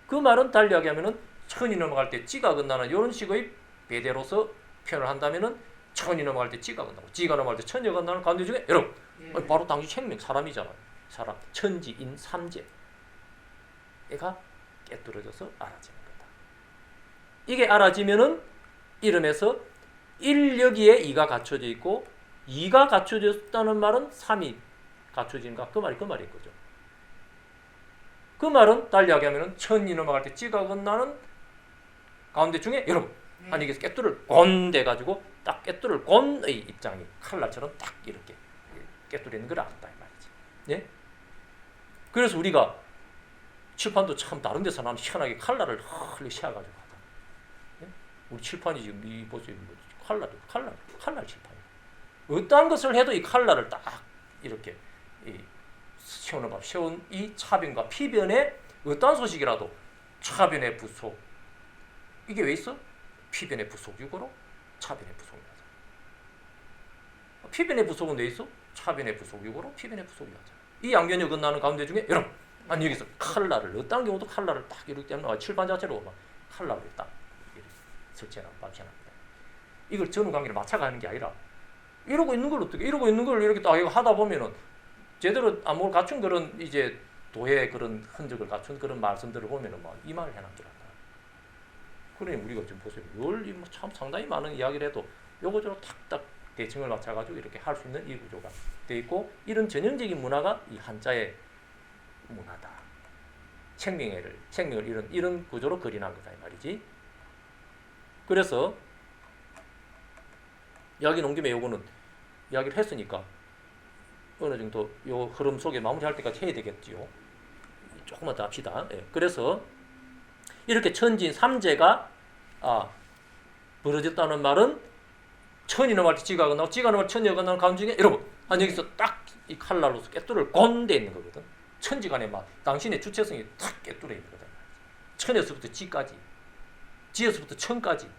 그 말은 달리 하면은 천이 넘어갈 때 지가 어긋나는 이런 식의 배대로서 표현을 한다면은 천이 넘어갈 때 지가 어긋나고 지가 넘어갈 때 천이 어긋나는 가운데 중에 여러분 바로 당시 생명 사람이잖아요. 사람 천지인 삼재가 깨뚫어져서 알아지는 거다. 이게 알아지면은 이름에서 일여기에 이가 갖춰져 있고 이가 갖춰졌다는 말은 삼이 갖춰진가 그 말인 거죠. 그 말은 달리 이야기하면 천이 넘어갈 때 찌가 건너는 가운데 중에 여러분 한여기서 꿰뚫을 곤대 가지고 딱 꿰뚫을 곤의 입장이 칼날처럼 딱 이렇게 꿰뚫이는 걸 알았다 이 말이지. 예? 그래서 우리가 칠판도 참 다른 데서 나는 희한하게 칼날을 흘리 씌워가지고 하다. 예? 우리 칠판이 지금 이 보세요, 칼날 칠판이. 어떠한 것을 해도 이 칼날을 딱 이렇게 세운 이 차변과 피변의 어떠한 소식이라도 차변의 부속 이게 왜 있어? 피변의 부속 유고로 차변의 부속이 하잖아. 피변의 부속은 왜 있어? 차변의 부속 유고로 피변의 부속이 하잖아. 이 양변이 어긋나는 가운데 중에 여러분 아니 여기서 칼날을 어떤 경우도 칼날을 딱 이렇게 하면 칠판 자체로 막 칼날을 딱 설치해놓은 방식합니다. 이걸 전후관계를 맞춰가는 게 아니라 이러고 있는 걸 어떻게 이러고 있는 걸 이렇게 딱 하다 보면은 제대로 안목을 갖춘 그런 이제 도의 그런 흔적을 갖춘 그런 말씀들을 보면은 막 이 말을 해놨더라. 그러니 우리가 지금 보세요. 참 상당히 많은 이야기를 해도 요거저거 탁탁 대칭을 맞춰가지고 이렇게 할 수 있는 이 구조가 돼 있고 이런 전형적인 문화가 이 한자의 문화다. 생명을 이런 구조로 그려낸 거다 이 말이지. 그래서 이야기 놓은 김에 요거는 이야기를 했으니까 어느 정도 요 흐름 속에 마무리할 때까지 해야 되겠지요. 조금만 더 합시다. 예. 그래서 이렇게 천진 삼재가 벌어졌다는 말은 천이 넘어갈 때 찌가 건너고 찌가 넘어갈 때 천이 건너는 가운데 중에 여러분 여기서 딱 이 칼날로서 꿰뚫을 곤대 있는 거거든. 천지간에 막 당신의 주체성이 탁 꿰뚫어 있는 거다. 천에서부터 지까지 지에서부터 천까지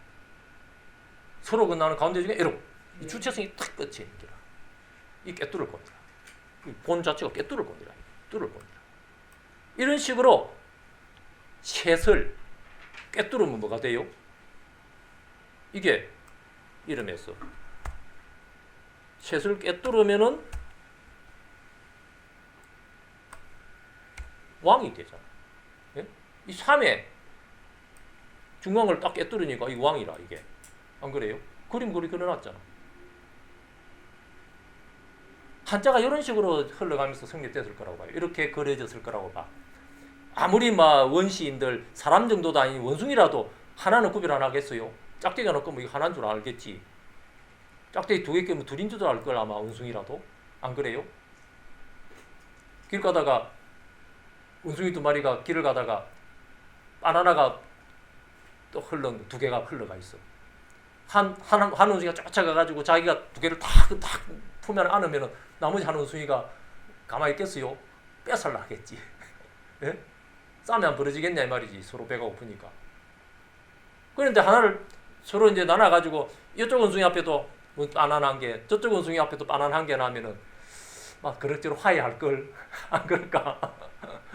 서로 건너는 가운데 중에 여러분 이 주체성이 탁 꽂혀 있는 거라. 이 꿰뚫을 곤이라. 본 자체가 꿰뚫을 곤이라. 뚫을 곤이라. 이런 식으로 셋을 꿰뚫으면 뭐가 돼요? 이게 이름에서 셋을 꿰뚫으면은 왕이 되잖아. 예? 이 3의 중앙을 딱 꿰뚫으니까 이 왕이라 이게. 안 그래요? 그림 그려놨잖아. 한자가 이런 식으로 흘러가면서 성립됐을 거라고 봐요. 이렇게 그려졌을 거라고 봐. 아무리 막 원시인들 사람 정도도 아닌 원숭이라도 하나는 구별 안 하겠어요. 짝대기가 넣고 뭐 이거 하나인 줄 알겠지. 짝대기 2개 끼면 둘인 줄 알 걸 아마 원숭이라도. 안 그래요? 길 가다가 원숭이 2마리가 길을 가다가 바나나가 또 2개가 흘러가 있어. 한 원숭이가 쫓아가가지고 자기가 2개를 탁 품에 안으면은 나머지 한 원숭이가 가만히 있겠어요? 뺏으려 하겠지. 예? 싸움이 안 벌어지겠냐 이 말이지. 서로 배가 고프니까. 그런데 하나를 서로 이제 나눠가지고 이쪽 원숭이 앞에도 바나나 한 개, 저쪽 원숭이 앞에도 바나나 한 개 나면은 막 그럭저럭 화해할 걸. 안 그럴까?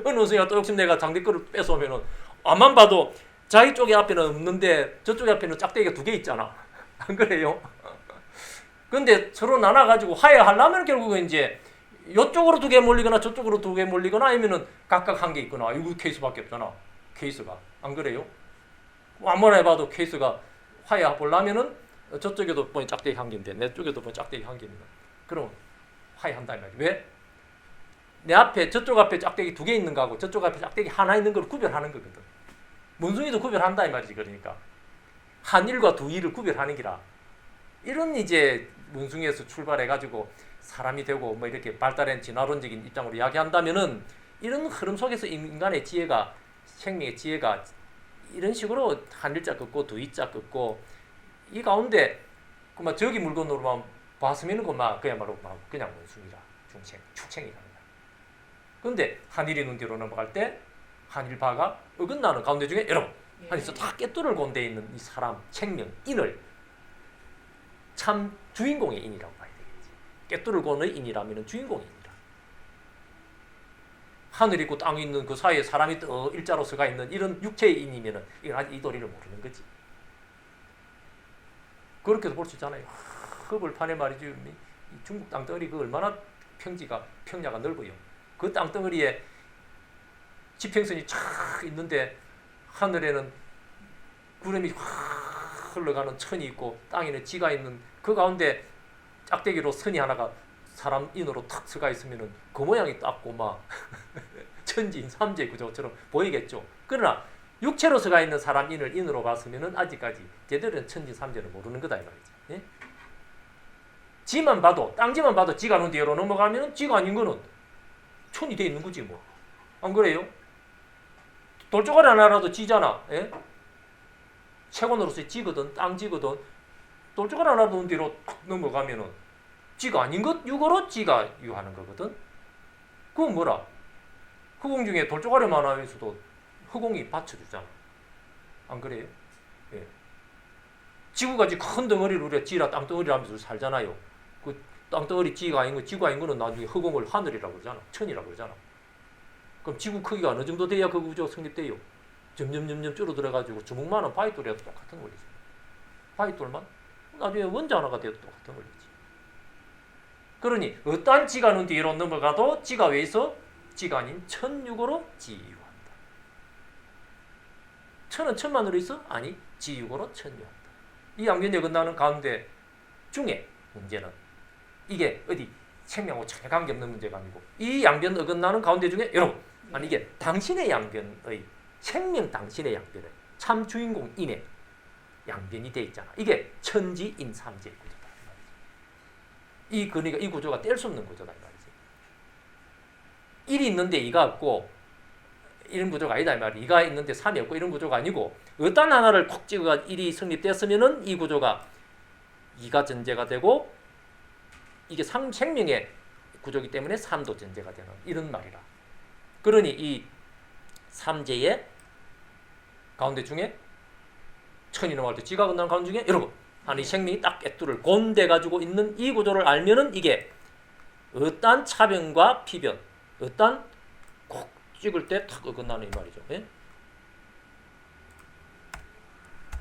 어느 원숭이가 또 욕심내가 장대 거를 뺏어오면은 앞만 봐도 자기 쪽에 앞에는 없는데 저쪽에 앞에는 짝대기가 2개 있잖아. 안 그래요? 근데 서로 나눠가지고 화해하려면 결국은 이제 이쪽으로 2개 몰리거나 저쪽으로 2개 몰리거나 아니면은 각각 1개 있거나 이거 케이스밖에 없잖아. 케이스가. 안 그래요? 아무나 해봐도 케이스가 화해 보려면은 저쪽에도 뭐 짝대기 1개인데 내 쪽에도 뭐 짝대기 1개입니다. 그럼 화해한다 이 말이야. 왜? 내 앞에 저쪽 앞에 짝대기 2개 있는 거하고 저쪽 앞에 짝대기 하나 있는 걸 구별하는 거거든. 원숭이도 구별한다 이 말이지. 그러니까 한일과 두일을 구별하는 기라. 이런 이제 원숭이에서 출발해가지고 사람이 되고 뭐 이렇게 발달한 진화론적인 입장으로 이야기한다면은 이런 흐름 속에서 인간의 지혜가 생명의 지혜가 이런 식으로 한일자 긋고 두이자 긋고 이 가운데 그만 저기 물건으로만 봤으면은 그만 그야말로 그냥 원숭이라 축생이라. 그런데 한일이 눈 뒤로 넘어갈 때 한일바가 어긋나는 가운데 중에 여러분 한일서 다 꿰뚫을 곤대 있는 이 사람 생명 인을 참 주인공의 인이라고 봐야 되겠지. 꿰뚫을 곤의 인이라면 주인공의 인이라. 하늘 있고 땅 있는 그 사이에 사람이 또 일자로 서가 있는 이런 육체의 인이면은 이건 아직 이 도리를 모르는 거지. 그렇게도 볼 수 있잖아요. 흙을판에 말이지 이 중국 땅덩어리 그 얼마나 평야가 넓어요. 그 땅덩어리에 지평선이 촥 있는데 하늘에는 구름이 확 흘러가는 천이 있고 땅에는 지가 있는 그 가운데 짝대기로 선이 하나가 사람 인으로 탁 서가 있으면은 그 모양이 딱 고마 천지인 삼재 구조처럼 보이겠죠. 그러나 육체로서 가 있는 사람 인을 인으로 봤으면은 아직까지 제대로 된 천지 삼재를 모르는 거다 이 말이지. 예? 지만 봐도 땅지만 봐도 지가 아는 뒤로 넘어가면은 지가 아닌 거는 천이 돼 있는 거지 뭐. 안 그래요? 돌조가리 하나라도 지잖아. 예? 채권으로서 지거든 땅지거든 돌조가리 하나라도 뒤로 넘어가면은 지가 아닌 것 유고로 지가 유하는 거거든. 그건 뭐라? 허공 중에 돌조가리만 하면서도 허공이 받쳐주잖아. 안 그래요? 예. 지구같이 큰 덩어리를 우리가 지라 땅덩어리라면서 살잖아요. 그 땅덩어리 지가 아닌 거, 지구가 아닌 거는 나중에 허공을 하늘이라고 그러잖아. 천이라고 그러잖아. 그럼 지구 크기가 어느 정도 돼야 그 우주가 성립돼요? 점점 줄어들어가지고 주먹만한 바위돌이라도 똑같은 원리지. 바위돌만 나중에 원자 하나가 돼도 똑같은 원리지. 그러니 어떠한 지가는 뒤로 넘어가도 지가 왜 있어? 지가 아닌 천육으로 지유한다. 천은 천만으로 있어? 아니 지육으로 천유한다. 이 양변이 어긋나는 가운데 중에 문제는 이게 어디 생명하고 전혀 관계없는 문제가 아니고 이 양변 어긋나는 가운데 중에 여러분 아니 이게 당신의 양변의 생명 당신의 양변의 참 주인공 인의 양변이 돼 있잖아. 이게 천지인삼재 구조다. 이 그러니까 이 구조가 뗄 수 없는 구조다 이 말이지. 일이 있는데 이가 없고 이런 구조가 아니다 이 말이. 이가 있는데 삼이 없고 이런 구조가 아니고 어떤 하나를 콕 찍어가 일이 성립됐으면은 이 구조가 이가 전제가 되고 이게 생명의 구조이기 때문에 삼도 전제가 되는 이런 말이라. 그러니 이 삼재의 가운데 중에 천이 넘어갈 때 지가 끝나는 가운데 중에 여러분 아니 생명이 딱 꿰뚫을 곤대 가지고 있는 이 구조를 알면은 이게 어떤 차변과 피변, 어떤 콕 찍을 때 탁 어긋나는 이 말이죠. 예?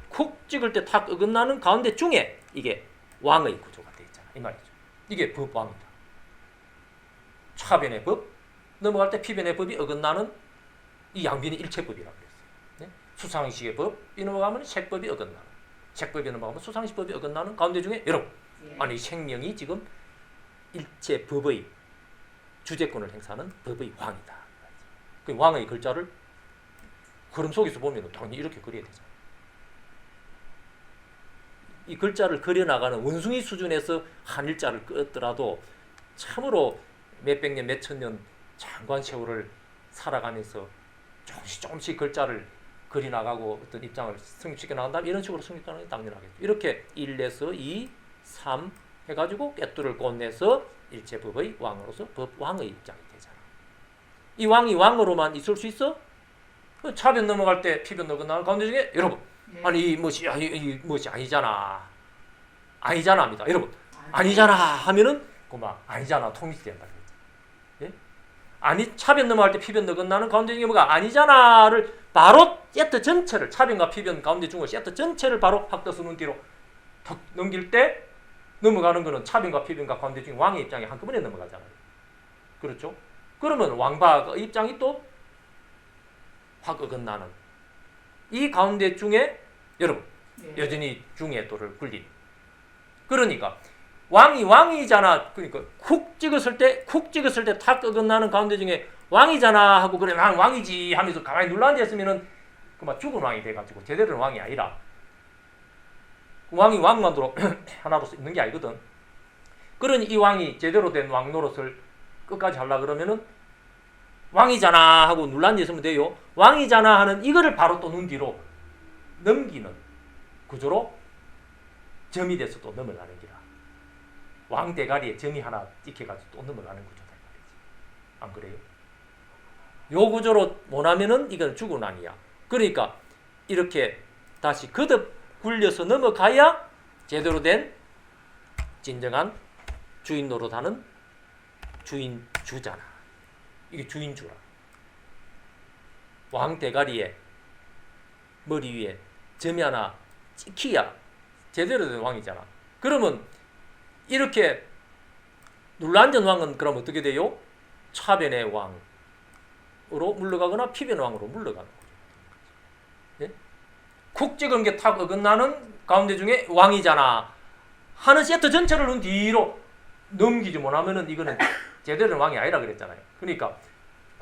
콕 찍을 때 탁 어긋나는 가운데 중에 이게 왕의 구조가 되어 있잖아 이 말이죠. 이게 법왕이다. 차변의 법, 넘어갈 때 피변의 법이 어긋나는 이 양변이 일체법이라고 그랬어요. 네? 수상식의 법, 이 넘어가면 색법이 어긋나는, 색법이 넘어가면 수상식법이 어긋나는 가운데 중에 여러분, 아니 생명이 지금 일체법의 주재권을 행사하는 법의 왕이다. 그 왕의 글자를 그림 속에서 보면 당연히 이렇게 그려야 되잖아요. 이 글자를 그려나가는 원숭이 수준에서 한 일자를 끄더라도 참으로 몇백 년, 몇천 년 장관 세월을 살아가면서 조금씩 글자를 그려나가고 어떤 입장을 성립시켜 나간다면 이런 식으로 성립하는 게 당연하겠죠. 이렇게 1에서 2, 3 해가지고 꿰뚫을 꼰내서 일체법의 왕으로서 법왕의 입장이 되잖아. 이 왕이 왕으로만 있을 수 있어? 차변 넘어갈 때 피변 어긋나는 가운데 중에 여러분 아니 이 멋이 아니잖아. 아니잖아입니다. 여러분 아니잖아 하면은 그만 아니잖아 통일이 된다. 예? 아니 차변 넘어갈 때 피변 어긋나는 가운데 중에 뭐가 아니잖아를 바로 세트 전체를 차변과 피변 가운데 중에 세트 전체를 바로 확떠서 눈 뒤로 턱 넘길 때 넘어가는 거는 차변과 피변과 가운데 중에 왕의 입장이 한꺼번에 넘어가잖아요. 그렇죠? 그러면 왕과 입장이 또 확 어긋나는 이 가운데 중에 여러분 여전히 중에 도를 굴린. 그러니까 왕이잖아. 그러니까 쿡 찍었을 때 탁 어긋나는 가운데 중에 왕이잖아 하고 그래 난 왕이지 하면서 가만히 눌러앉았으면은 그만 죽은 왕이 돼가지고 제대로 된 왕이 아니라 왕이 왕만으로 하나로서 있는 게 아니거든. 그러니 이 왕이 제대로 된 왕 노릇을 끝까지 하려고 그러면은 왕이잖아 하고 눌러앉았으면 돼요. 왕이잖아 하는 이거를 바로 또 눈 뒤로 넘기는 구조로 점이 돼서 또 넘어가는 기라. 왕 대가리에 점이 하나 찍혀가지고 또 넘어가는 구조다 말이지. 안 그래요? 요 구조로 원하면은 이건 죽은 왕이야. 그러니까 이렇게 다시 거듭 굴려서 넘어가야 제대로 된 진정한 주인 노릇하는 주인주잖아. 이게 주인주라. 왕 대가리에 머리 위에 점이 하나 찍히야 제대로 된 왕이잖아. 그러면 이렇게 눌러앉은 왕은 그럼 어떻게 돼요? 차변의 왕으로 물러가거나 피변의 왕으로 물러가는 거죠. 예? 쿡 찍은 게 탁 어긋나는 가운데 중에 왕이잖아 하는 세트 전체를 눈 뒤로 넘기지 못하면은 이거는 제대로 된 왕이 아니라 그랬잖아요. 그러니까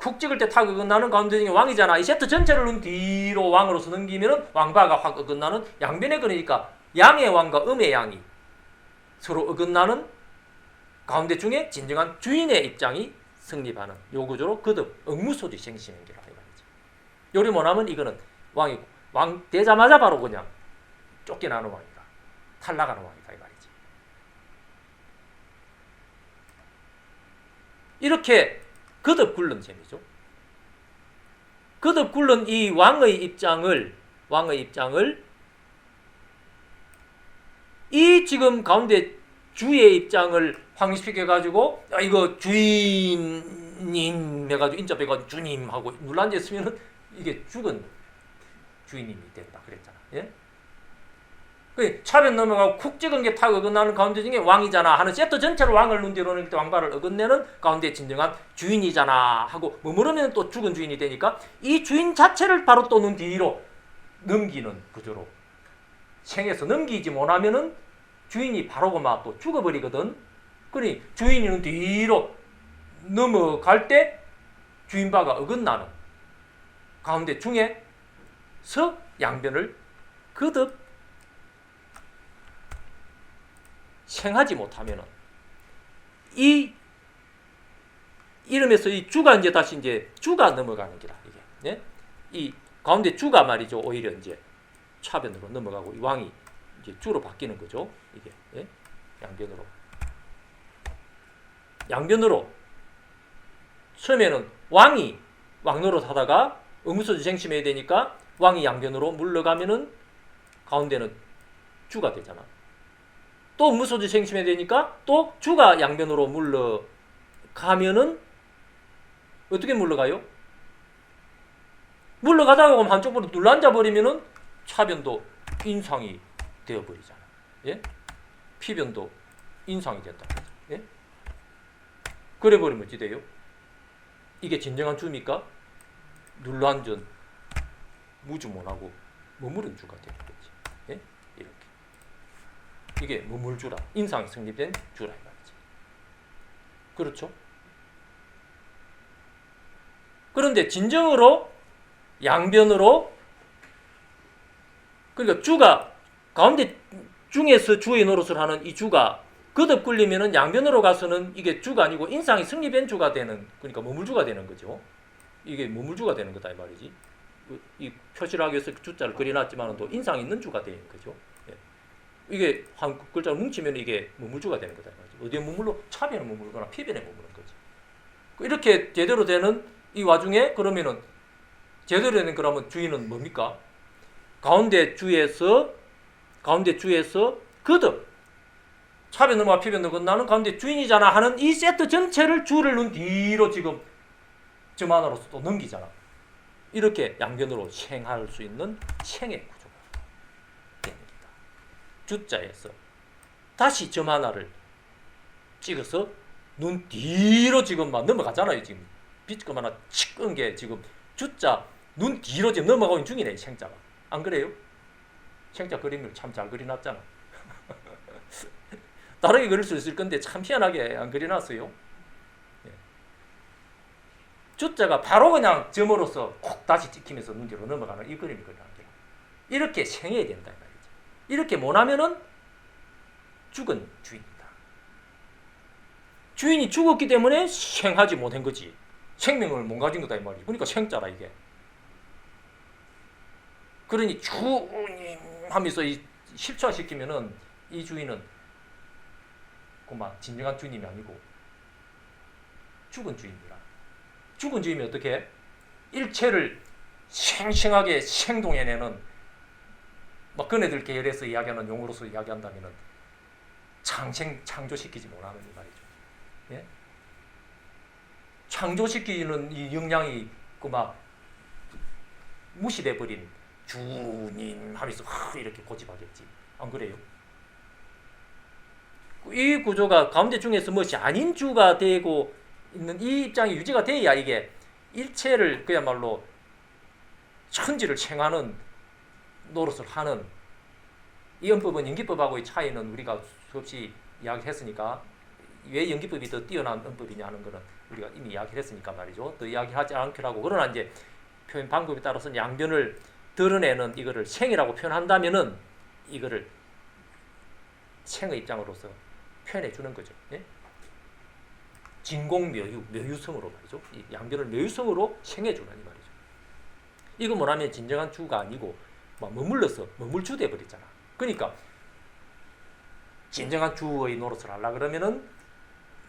쿡 찍을 때 탁 어긋나는 가운데 중에 왕이잖아. 이 세트 전체를 눈 뒤로 왕으로서 넘기면은 왕바가 확 어긋나는 양변에 그러니까 양의 왕과 음의 양이 서로 어긋나는 가운데 중에 진정한 주인의 입장이 성립하는 요 구조로 거듭 억무소지 생심행기라 이 말이지. 요리 못하면 이거는 왕이고 왕 되자마자 바로 그냥 쫓겨나는 왕이다. 탈락하는 왕이다 이 말이지. 이렇게 거듭 굴른 셈이죠. 거듭 굴른 이 왕의 입장을 이 지금 가운데 주의 입장을 확립시켜 가지고 이거 주인님 해가지고 인접해가지고 주님 하고 눌러 앉았으면은 이게 죽은 주인님이 된다 그랬잖아. 예? 그 차변 넘어가고 쿡 찍은 게 탁 어긋나는 가운데 중에 왕이잖아 하는 세트 전체를 왕을 눈뒤로 넣을 때 왕발을 어긋내는 가운데 진정한 주인이잖아 하고 머무르면 또 죽은 주인이 되니까 이 주인 자체를 바로 또 눈뒤로 넘기는 구조로 생에서 넘기지 못하면은 주인이 바로 그만 또 죽어버리거든. 그러니 주인이 눈뒤로 넘어갈 때 주인바가 어긋나는 가운데 중에서 양변을 거듭 생하지 못하면은 이 이름에서 이 주가 이제 다시 이제 주가 넘어가는 기라 이게. 네? 이 가운데 주가 말이죠. 오히려 이제 차변으로 넘어가고 이 왕이 이제 주로 바뀌는 거죠. 이게 예? 양변으로 처음에는 왕이 왕노릇 하다가 응무소지 생심해야 되니까 왕이 양변으로 물러가면은 가운데는 주가 되잖아. 또 응무소지 생심해야 되니까 또 주가 양변으로 물러가면은 어떻게 물러가요? 물러가다가 한쪽으로 눌러앉아 버리면은 차변도 인상이 되어버리잖아. 예? 피변도 인상이 된다. 예? 그래 버리면 어찌 돼요? 이게 진정한 주입니까? 눌러앉은 무주문하고 머무른 주가 되는 거지. 예? 이렇게. 이게 머물주라. 인상이 성립된 주라 이 말이지. 그렇죠? 그런데 진정으로 양변으로 그러니까 주가 가운데 중에서 주의 노릇을 하는 이 주가 거듭 굴리면은 양변으로 가서는 이게 주가 아니고 인상이 성립된 주가 되는 그러니까 머물주가 되는 거죠. 이게 머물주가 되는 거다 이 말이지. 이 표시를 하기 위해서 주자를 그려놨지만은 또 인상 있는 주가 되는 거죠. 예. 이게 한 글자를 뭉치면 이게 머물주가 되는 거다 이 말이지. 어디에 머물러? 차변에 머물거나 피변에 머무는 거지. 이렇게 제대로 되는 이 와중에 그러면은 제대로 되는 그러면 주인은 뭡니까? 가운데 주에서 거듭 차변 넘어가 피변 넘어가 나는 가운데 주인이잖아 하는 이 세트 전체를 주를 눈 뒤로 지금 점 하나로서 또 넘기잖아. 이렇게 양변으로 생할 수 있는 생의 구조가 됩니다. 주자에서 다시 점 하나를 찍어서 눈 뒤로 지금 막 넘어가잖아요. 지금 비트금 하나 칙 끈 게 지금 주자 눈 뒤로 지금 넘어가고 있는 중이네. 생자가. 안 그래요? 생자 그림을 참 잘 그려놨잖아. 다르게 그릴 수 있을 건데 참 희한하게 안 그려놨어요. 예. 주자가 바로 그냥 점으로서 콕 다시 찍히면서 눈 뒤로 넘어가는 이 그림이 그려놨죠. 이렇게 생해야 된다. 말이죠. 이렇게 못하면은 죽은 주인이다. 주인이 죽었기 때문에 생하지 못한 거지. 생명을 못 가진 거다 이 말이지. 그러니까 생자라 이게. 그러니 주님 하면서 이 실체화시키면은 이 주인은 그만 진정한 주인이 아니고 죽은 주인이라. 죽은 주인이 어떻게? 일체를 생생하게 생동해내는 막 그네들 계열에서 이야기하는 용어로서 이야기한다면은 창조시키지 못하는 이 말이죠. 예? 창조시키는 이 역량이 그막 무시돼 버린 주님 하면서 이렇게 고집하겠지. 안 그래요? 이 구조가 가운데 중에서 무엇이 아닌 주가 되고 있는 이 입장이 유지가 돼야 이게 일체를 그야말로 천지를 생하는 노릇을 하는 이 연법은 연기법하고의 차이는 우리가 수없이 이야기했으니까 왜 연기법이 더 뛰어난 언법이냐 하는 거는 우리가 이미 이야기를 했으니까 말이죠. 더 이야기하지 않기라고. 그러나 이제 표현 방법에 따라서는 양변을 드러내는 이거를 생이라고 표현한다면은 이거를 생의 입장으로서 표현해 주는 거죠. 예? 진공묘유, 묘유성으로 말이죠. 이 양변을 묘유성으로 생해 주는 이 말이죠. 이거 뭐라면 진정한 주가 아니고 막 머물러서 머물주 돼 버렸잖아. 그러니까 진정한 주의 노릇을 하려 그러면은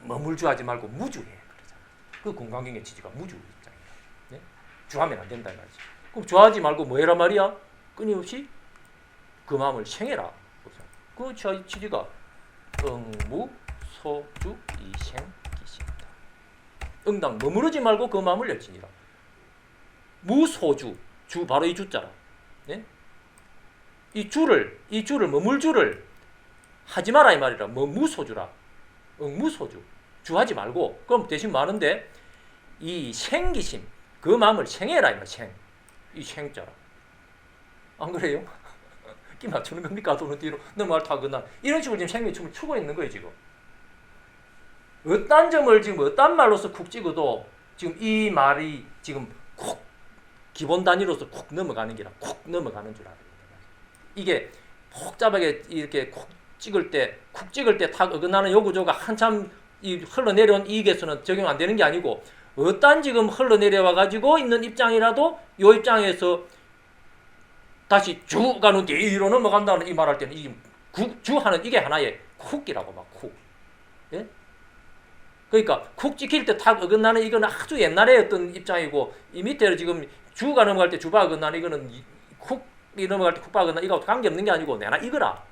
머물주하지 말고 무주해 그러잖아. 그 공간경의 취지가 무주 입장이다. 네? 주하면 안 된다 이 말이지. 그럼 주하지 말고 뭐 해라 말이야? 끊임없이 그 마음을 생해라. 그 취지가 응무 소주 이생기시다. 응당 머무르지 말고 그 마음을 열지니라. 무소주 주 바로 이 주자라. 네? 이 주를 머물주를 하지 마라 이 말이라. 뭐 무소주라. 무소주 주하지 말고 그럼 대신 많은데 이 생기심 그 마음을 생해라 이 말. 이 생자라. 안 그래요? 끼 맞추는 겁니까? 또는 뒤로 너 말 타거나 이런 식으로 지금 생명춤을 추고 있는 거예요 지금. 어떤 점을 지금 어떤 말로서 쿡 찍어도 지금 이 말이 지금 쿡 기본 단위로서 쿡 넘어가는 게라 쿡 넘어가는 줄 알아요. 이게 복잡하게 이렇게 쿡 찍을 때 탁 어긋나는 요 구조가 한참 이 흘러내려온 이익에서는 적용 안 되는 게 아니고 어떤 지금 흘러내려와 가지고 있는 입장이라도 요 입장에서 다시 주가는 뒤로 넘어간다는 이 말할 때는 이 주하는 이게 하나의 쿡이라고 막 쿡. 예? 그러니까 쿡 찍힐 때 탁 어긋나는 이거는 아주 옛날에 어떤 입장이고 이 밑에 지금 주가 넘어갈 때 주바 어긋나는 이거는 쿡이 넘어갈 때 쿡바 어긋나는 이거 관계없는 게 아니고 내나 이거라.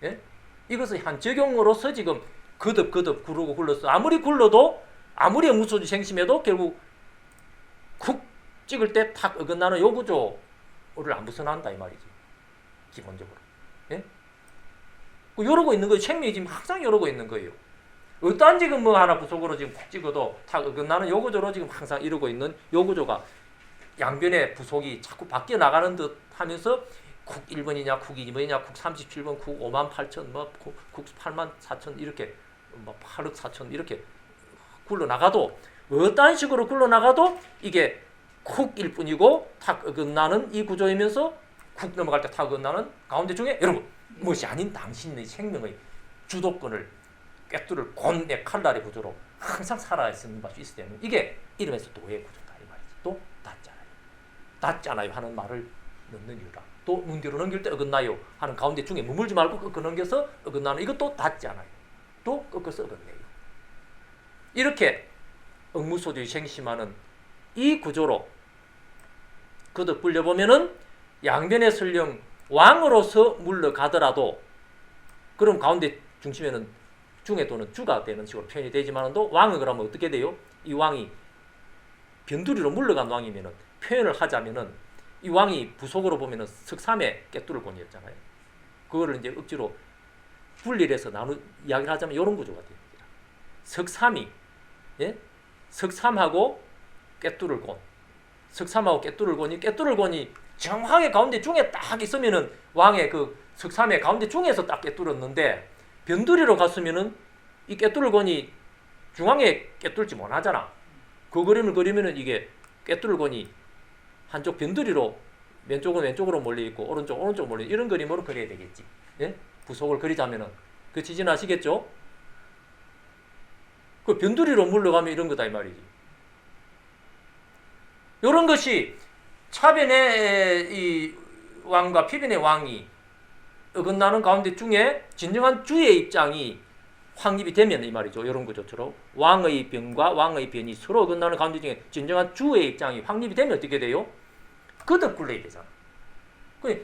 예? 이것을 한 적용으로서 지금 거듭 구르고 굴렀어. 아무리 굴러도 아무리 무소주 생심해도 결국 쿡 찍을 때 탁 어긋나는 요 구조를 안 벗어난다 이 말이지. 기본적으로. 예? 이러고 있는 거예요. 생명이 지금 항상 이러고 있는 거예요. 어떠한 지금 뭐 하나 부속으로 지금 쿡 찍어도 탁 어긋나는 요 구조로 지금 항상 이러고 있는 요 구조가 양변의 부속이 자꾸 바뀌어 나가는 듯 하면서 쿡 1번이냐 쿡 2번이냐 쿡 37번 쿡 5만 8천 쿡 8만 4천 이렇게 8억 4천 이렇게 굴러나가도 어떤 식으로 굴러나가도 이게 쿡일 뿐이고 탁 어긋나는 이 구조이면서 쿡 넘어갈 때 탁 어긋나는 가운데 중에 여러분 무엇이 아닌 당신의 생명의 주도권을 꿰뚫을 곤의 칼날의 구조로 항상 살아있는 것이 있어야 되는 이게 이름에서 도의 구조다 이 말이지. 또 닿잖아요 하는 말을 넣는 이유라. 또 눈 뒤로 넘길 때 어긋나요 하는 가운데 중에 머물지 말고 꺾어 넘겨서 어긋나는 이것도 닿잖아요. 또 꺾어서 어긋내요. 이렇게 응무소주의 생심하는 이 구조로 거듭 불려보면은 양변의 설령 왕으로서 물러가더라도 그럼 가운데 중심에는 중에 또는 주가 되는 식으로 표현이 되지만도 왕은 그러면 어떻게 돼요? 이 왕이 변두리로 물러간 왕이면은 표현을 하자면은 이 왕이 부속으로 보면은 석삼의 꿰뚫을 권이었잖아요. 그거를 이제 억지로 분리해서 이야기를 하자면 이런 구조가 됩니다. 석삼이 예? 석삼하고 꿰뚫을 권, 석삼하고 꿰뚫을 권이 정확하게 가운데 중에 딱 있으면은 왕의 그 석삼의 가운데 중에서 딱 꿰뚫었는데 변두리로 갔으면은 이 꿰뚫을 권이 중앙에 꿰뚫지 못하잖아. 그 그림을 그리면은 이게 꿰뚫을 권이 한쪽 변두리로 왼쪽으로 몰려 있고 오른쪽 몰려 이런 그림으로 그려야 되겠지. 예? 부속을 그리자면은 그 지진하시겠죠? 그 변두리로 물러가면 이런 거다 이 말이지. 이런 것이 차변의 이 왕과 피변의 왕이 어긋나는 가운데 중에 진정한 주의 입장이 확립이 되면 이 말이죠. 이런 구조처럼 왕의 변과 왕의 변이 서로 어긋나는 가운데 중에 진정한 주의 입장이 확립이 되면 어떻게 돼요? 거듭 굴러야 되잖아.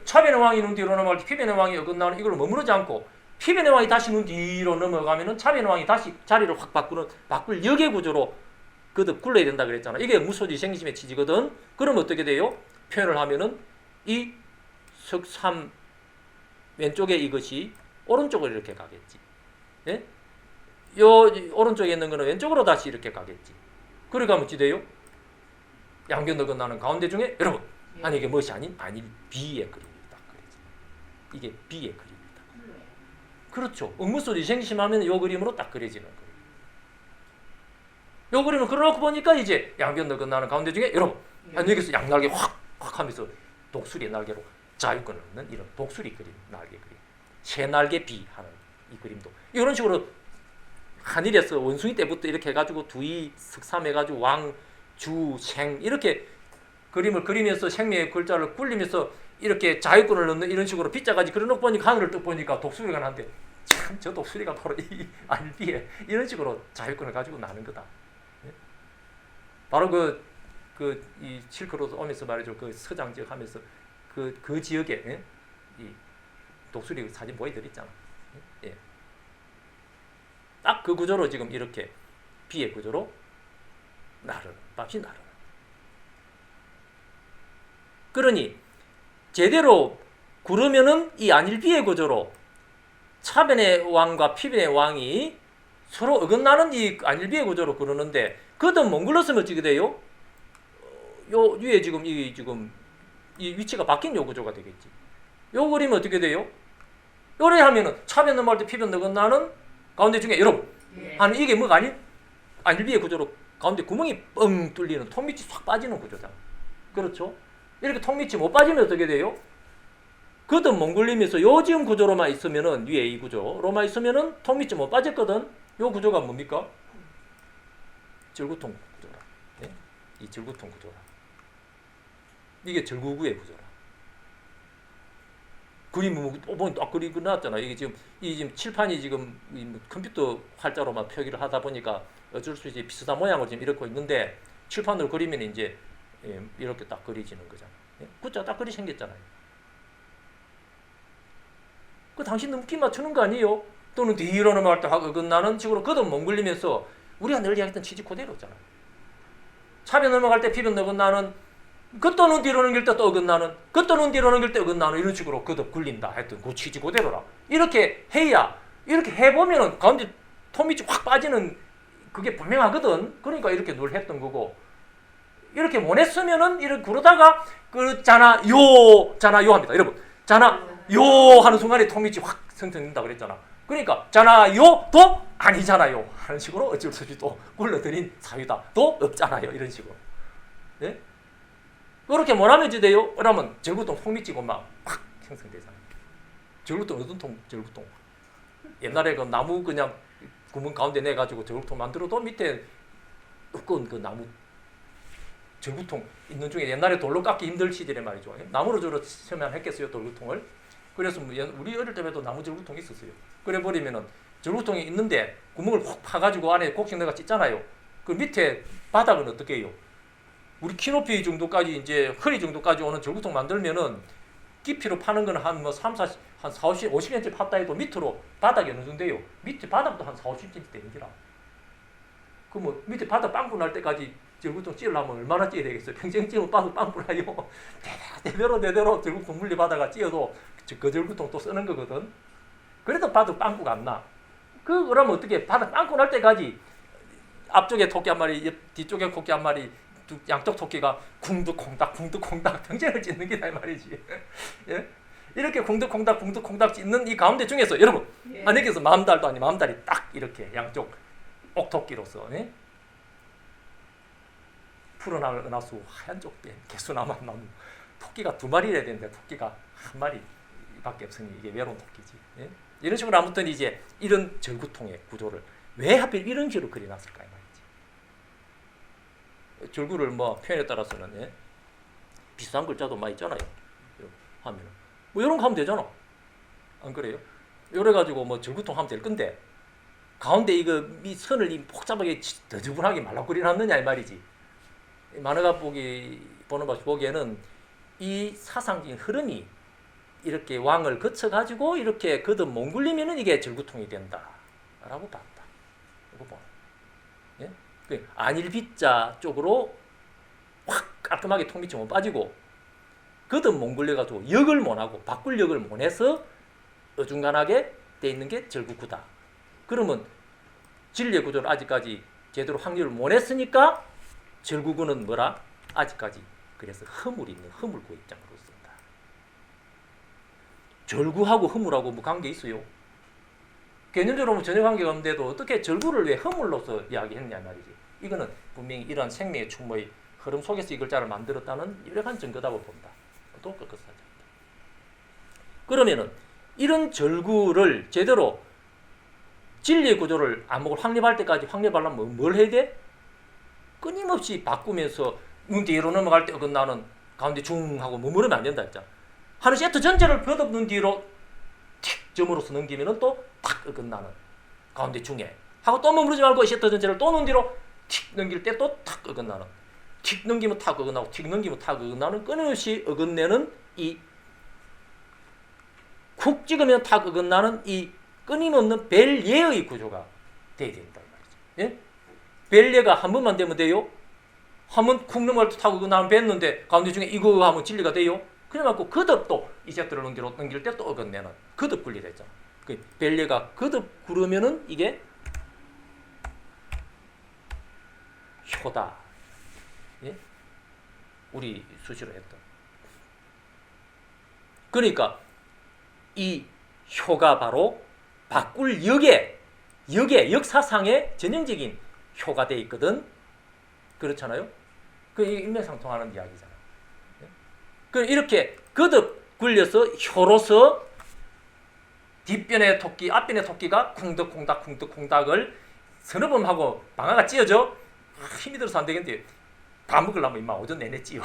차변의 왕이 눈 뒤로 넘어갈 때 피변의 왕이 어긋나는 이걸 머무르지 않고 피변의 왕이 다시 눈 뒤로 넘어가면은 차변의 왕이 다시 자리를 확 바꿀 역의 구조로 거듭 굴러야 된다 그랬잖아. 이게 무소지 생심의 취지거든. 그럼 어떻게 돼요? 표현을 하면은 이 석삼 왼쪽에 이것이 오른쪽으로 이렇게 가겠지. 예? 요 오른쪽에 있는 거는 왼쪽으로 다시 이렇게 가겠지. 그러니까 어찌 돼요? 양변 어긋나는 가운데 중에 여러분 아니 이게 무엇이 아닌 비의 그림이다. 그러지. 이게 비의 그림이다. 그렇죠. 응무소지 생심하면 요 그림으로 딱 그려지는 거예요. 요 그림을 그려놓고 보니까 이제 양변 어긋나는 가운데 중에 여러분 예. 여기서 양날개 확 하면서 독수리 날개로 자유권을 얻는 이런 독수리 그림, 날개 그림, 새날개 비 하는 이 그림도 이런 식으로 한일에서 원숭이 때부터 이렇게 해가지고 두이 석삼해가지고 왕, 주, 생 이렇게 그림을 그리면서 생명의 글자를 굴리면서 이렇게 자유권을 얻는 이런 식으로 빗자까지 그려놓고 보니까 하늘을 또 보니까 독수리가 나는데 참 저 독수리가 바로 이 알비에 이런 식으로 자유권을 가지고 나는 거다. 예? 바로 이 실크로드 오면서 말이죠. 그 서장 지역 하면서 그 지역에 예? 이 독수리 사진 보여드렸잖아. 예? 딱 그 구조로 지금 이렇게 비의 구조로 나르는 밤이 나르는. 그러니 제대로 구르면은 이 안일비의 구조로 차변의 왕과 피변의 왕이 서로 어긋나는 이 안일비의 구조로 그러는데 그것도 몽글러스면 어떻게 돼요? 요 위에 지금 이 위치가 바뀐 요 구조가 되겠지. 요 그림은 어떻게 돼요? 요래 하면은 차변 넘어갈 때 피변 어긋나는 가운데 중에 여러분 예. 아니 이게 뭐가 안일비의 구조로 가운데 구멍이 뻥 뚫리는 턱밑이 확 빠지는 구조잖아. 그렇죠? 이렇게 턱밑이 못 빠지면 어떻게 돼요? 그것도 몽골림에서 요 지금 구조로만 있으면은 위에 이 구조로만 있으면은 턱밑이 못 빠졌거든. 요 구조가 뭡니까? 절구통 구조라. 네? 이 절구통 구조라. 이게 절구구의 구조라. 그림은 보면 딱 그리고 나왔잖아. 이게 지금 칠판이 지금 컴퓨터 활자로만 표기를 하다 보니까 어쩔 수 없이 비슷한 모양을 지금 이렇게 있는데 칠판으로 그리면 이제 이렇게 딱 그려지는 거잖아. 구자 딱 그리 생겼잖아요. 그 당신 넘기 맞추는 거 아니에요? 또는 뒤로 넘어갈 때 어긋나는 식으로 그것도 몽글리면서 우리가 늘 이야기했던 취지 그대로잖아요. 차변 넘어갈 때 피변 어긋나는 그또는 뒤로 넘길 때 또 어긋나는 그또는 뒤로 넘길 때 어긋나는 이런 식으로 그도 굴린다 했던 그 취지 그대로라. 이렇게 해야 이렇게 해보면은 가운데 톱밑이 확 빠지는 그게 분명하거든. 그러니까 이렇게 늘 했던 거고 이렇게 못 했으면은 이렇게 그러다가 그잖아 요 합니다. 여러분 자나 요 하는 순간에 톱밑이 확 생성된다 그랬잖아. 그러니까 잖아요도 아니잖아요 하는 식으로 어쩔 수 없이 또 굴러들인 사유다 도 없잖아요 이런 식으로. 예? 그렇게 못하면 어찌 돼요? 그러면 절구통 톱밑이고 막 확 형성되잖아요. 절구통 어떤 절구통? 옛날에 그 나무 그냥 구멍 가운데 내가지고 절구통 만들어도 밑에 두꺼운 그 나무 절구통 있는 중에 옛날에 돌로 깎기 힘들 시절에 말이죠. 나무로 저로 처음에 했겠어요 돌구통을. 그래서 우리 어릴 때에도 나무 절구통이 있었어요. 그래 버리면은 절구통이 있는데 구멍을 푹 파가지고 안에 곡식 내가 찢잖아요. 그 밑에 바닥은 어떻게 해요? 우리 키 높이 정도까지 이제 허리 정도까지 오는 절구통 만들면은 깊이로 파는 거는 한 50cm 팠다 해도 밑으로 바닥이 어느 정도예요? 밑에 바닥도 한 40cm 되는 기라. 그 뭐 밑에 바닥 빵꾸 날 때까지 절구통 찌으려면 얼마나 찌어야 되겠어요? 평생 찌으면 바닥 빵꾸 나요. 대대로 절구통 물리 바다가 찌어도 그 절구통 또 쓰는 거거든. 그래도 바닥 빵꾸가 안 나. 그러면 어떻게 바닥 빵꾸 날 때까지 앞쪽에 토끼 한 마리, 뒤쪽에 토끼 한 마리, 양쪽 토끼가 궁득콩닥 평생을 찢는 게다 말이지. 예? 이렇게 궁득콩닥 찢는 이 가운데 중에서 여러분 예. 만약에서 마음달도 아니 마음달이 딱 이렇게 양쪽 옥토끼로서 예? 푸른 은하수 하얀 쪽배 개수나무 나무 토끼가 두 마리래야 되는데 토끼가 한 마리밖에 없으니 이게 외로운 토끼지. 예? 이런 식으로 아무튼 이제 이런 절구통의 구조를 왜 하필 이런 식으로 그려놨을까 이 말이지. 절구를 뭐 표현에 따라서는 예? 비슷한 글자도 많이 있잖아요. 하면은 뭐 이런 거 하면 되잖아. 안 그래요? 이래 가지고 뭐 절구통 하면 될 건데 가운데 이거 이 선을 이 복잡하게 더저분하게 말라그려놨느냐 이 말이지. 만화가 보는 바 보기에는 이 사상적인 흐름이 이렇게 왕을 거쳐가지고 이렇게 거듭 몽글리면은 이게 절구통이 된다라고 봤다. 이거 봐. 예? 그 안일비자 쪽으로 확 깔끔하게 통밑이 못 빠지고 거듭 몽글려가지고 역을 못하고 바꿀 역을 못해서 어중간하게 돼 있는 게 절구구다. 그러면 진리의 구조를 아직까지 제대로 확립을 못했으니까 절구구는 뭐라? 아직까지 그래서 허물이 있는 허물구 입장으로 쓴다. 절구하고 허물하고 뭐 관계 있어요? 개념적으로 전혀 관계가 없는데도 어떻게 절구를 왜 허물로서 이야기했냐 말이지. 이거는 분명히 이러한 생명의 충모의 흐름 속에서 이 글자를 만들었다는 유력한 증거다고 봅니다. 또 꺾어서 하자. 그러면은 이런 절구를 제대로 진리의 구조를 암흑을 확립할 때까지 확립하려면 뭘 해야 돼? 끊임없이 바꾸면서 눈 뒤로 넘어갈 때 어긋나는 가운데 중 하고 머무르면 안 된다 했잖아. 하루 세트 전체를 거듭 눈 뒤로 틱 점으로서 넘기면은 또 탁 어긋나는 가운데 중에 하고 또 머무르지 말고 세트 전체를 또 눈 뒤로 틱 넘길 때 또 탁 어긋나는 틱 넘기면 탁 어긋나고 틱 넘기면 탁 어긋나는 끊임없이 어긋내는 이 쿡 찍으면 탁 어긋나는 이 끊임없는 벨예의 구조가 돼야 된다 이 말이죠. 예? 벨예가 한 번만 되면 돼요? 한 번 쿡 넘어갈 때 탁 어긋나면 뱉는데 가운데 중에 이거 하면 진리가 돼요? 그래갖고 거듭 또 이 세트를 넘길 때 또 어긋내는 거듭 굴리라 했잖아. 그 벨예가 거듭 구르면은 이게 효다. 예? 우리 수시로 했던. 그러니까 이 효가 바로 바꿀 역사상의 전형적인 효가 돼 있거든. 그렇잖아요. 그 인맥상통하는 이야기잖아. 그 이렇게 거듭 굴려서 효로서 뒷변의 토끼, 앞변의 토끼가 쿵덕쿵닥을 서너 번 하고 방아가 찧어져. 힘이 들어서 안 되겠는데 다 먹으려면 임마 오전 내내 찧어.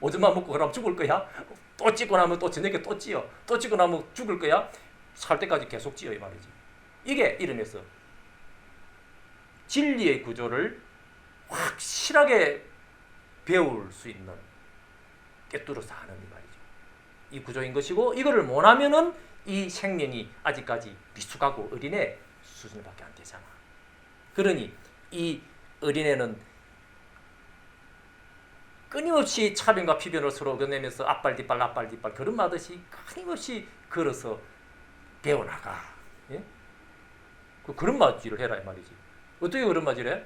오전만 먹고 그러면 죽을 거야. 또 찢고 나면 또 저녁에 또 찧어. 또 찢고 나면 죽을 거야. 살 때까지 계속 찧어 이 말이지. 이게 이름에서 진리의 구조를 확실하게 배울 수 있는 꿰뚫어서 하는 이 말이죠. 이 구조인 것이고 이거를 못하면은 이 생명이 아직까지 미숙하고 어린애 수준밖에 안 되잖아. 그러니 이 어린애는 끊임없이 차변과 피변을 서로 어긋내면서 앞발 뒷발 걸음마듯이 끊임없이 걸어서 배워나가. 예? 그 걸음마질을 해라 이 말이지. 어떻게 걸음마질해?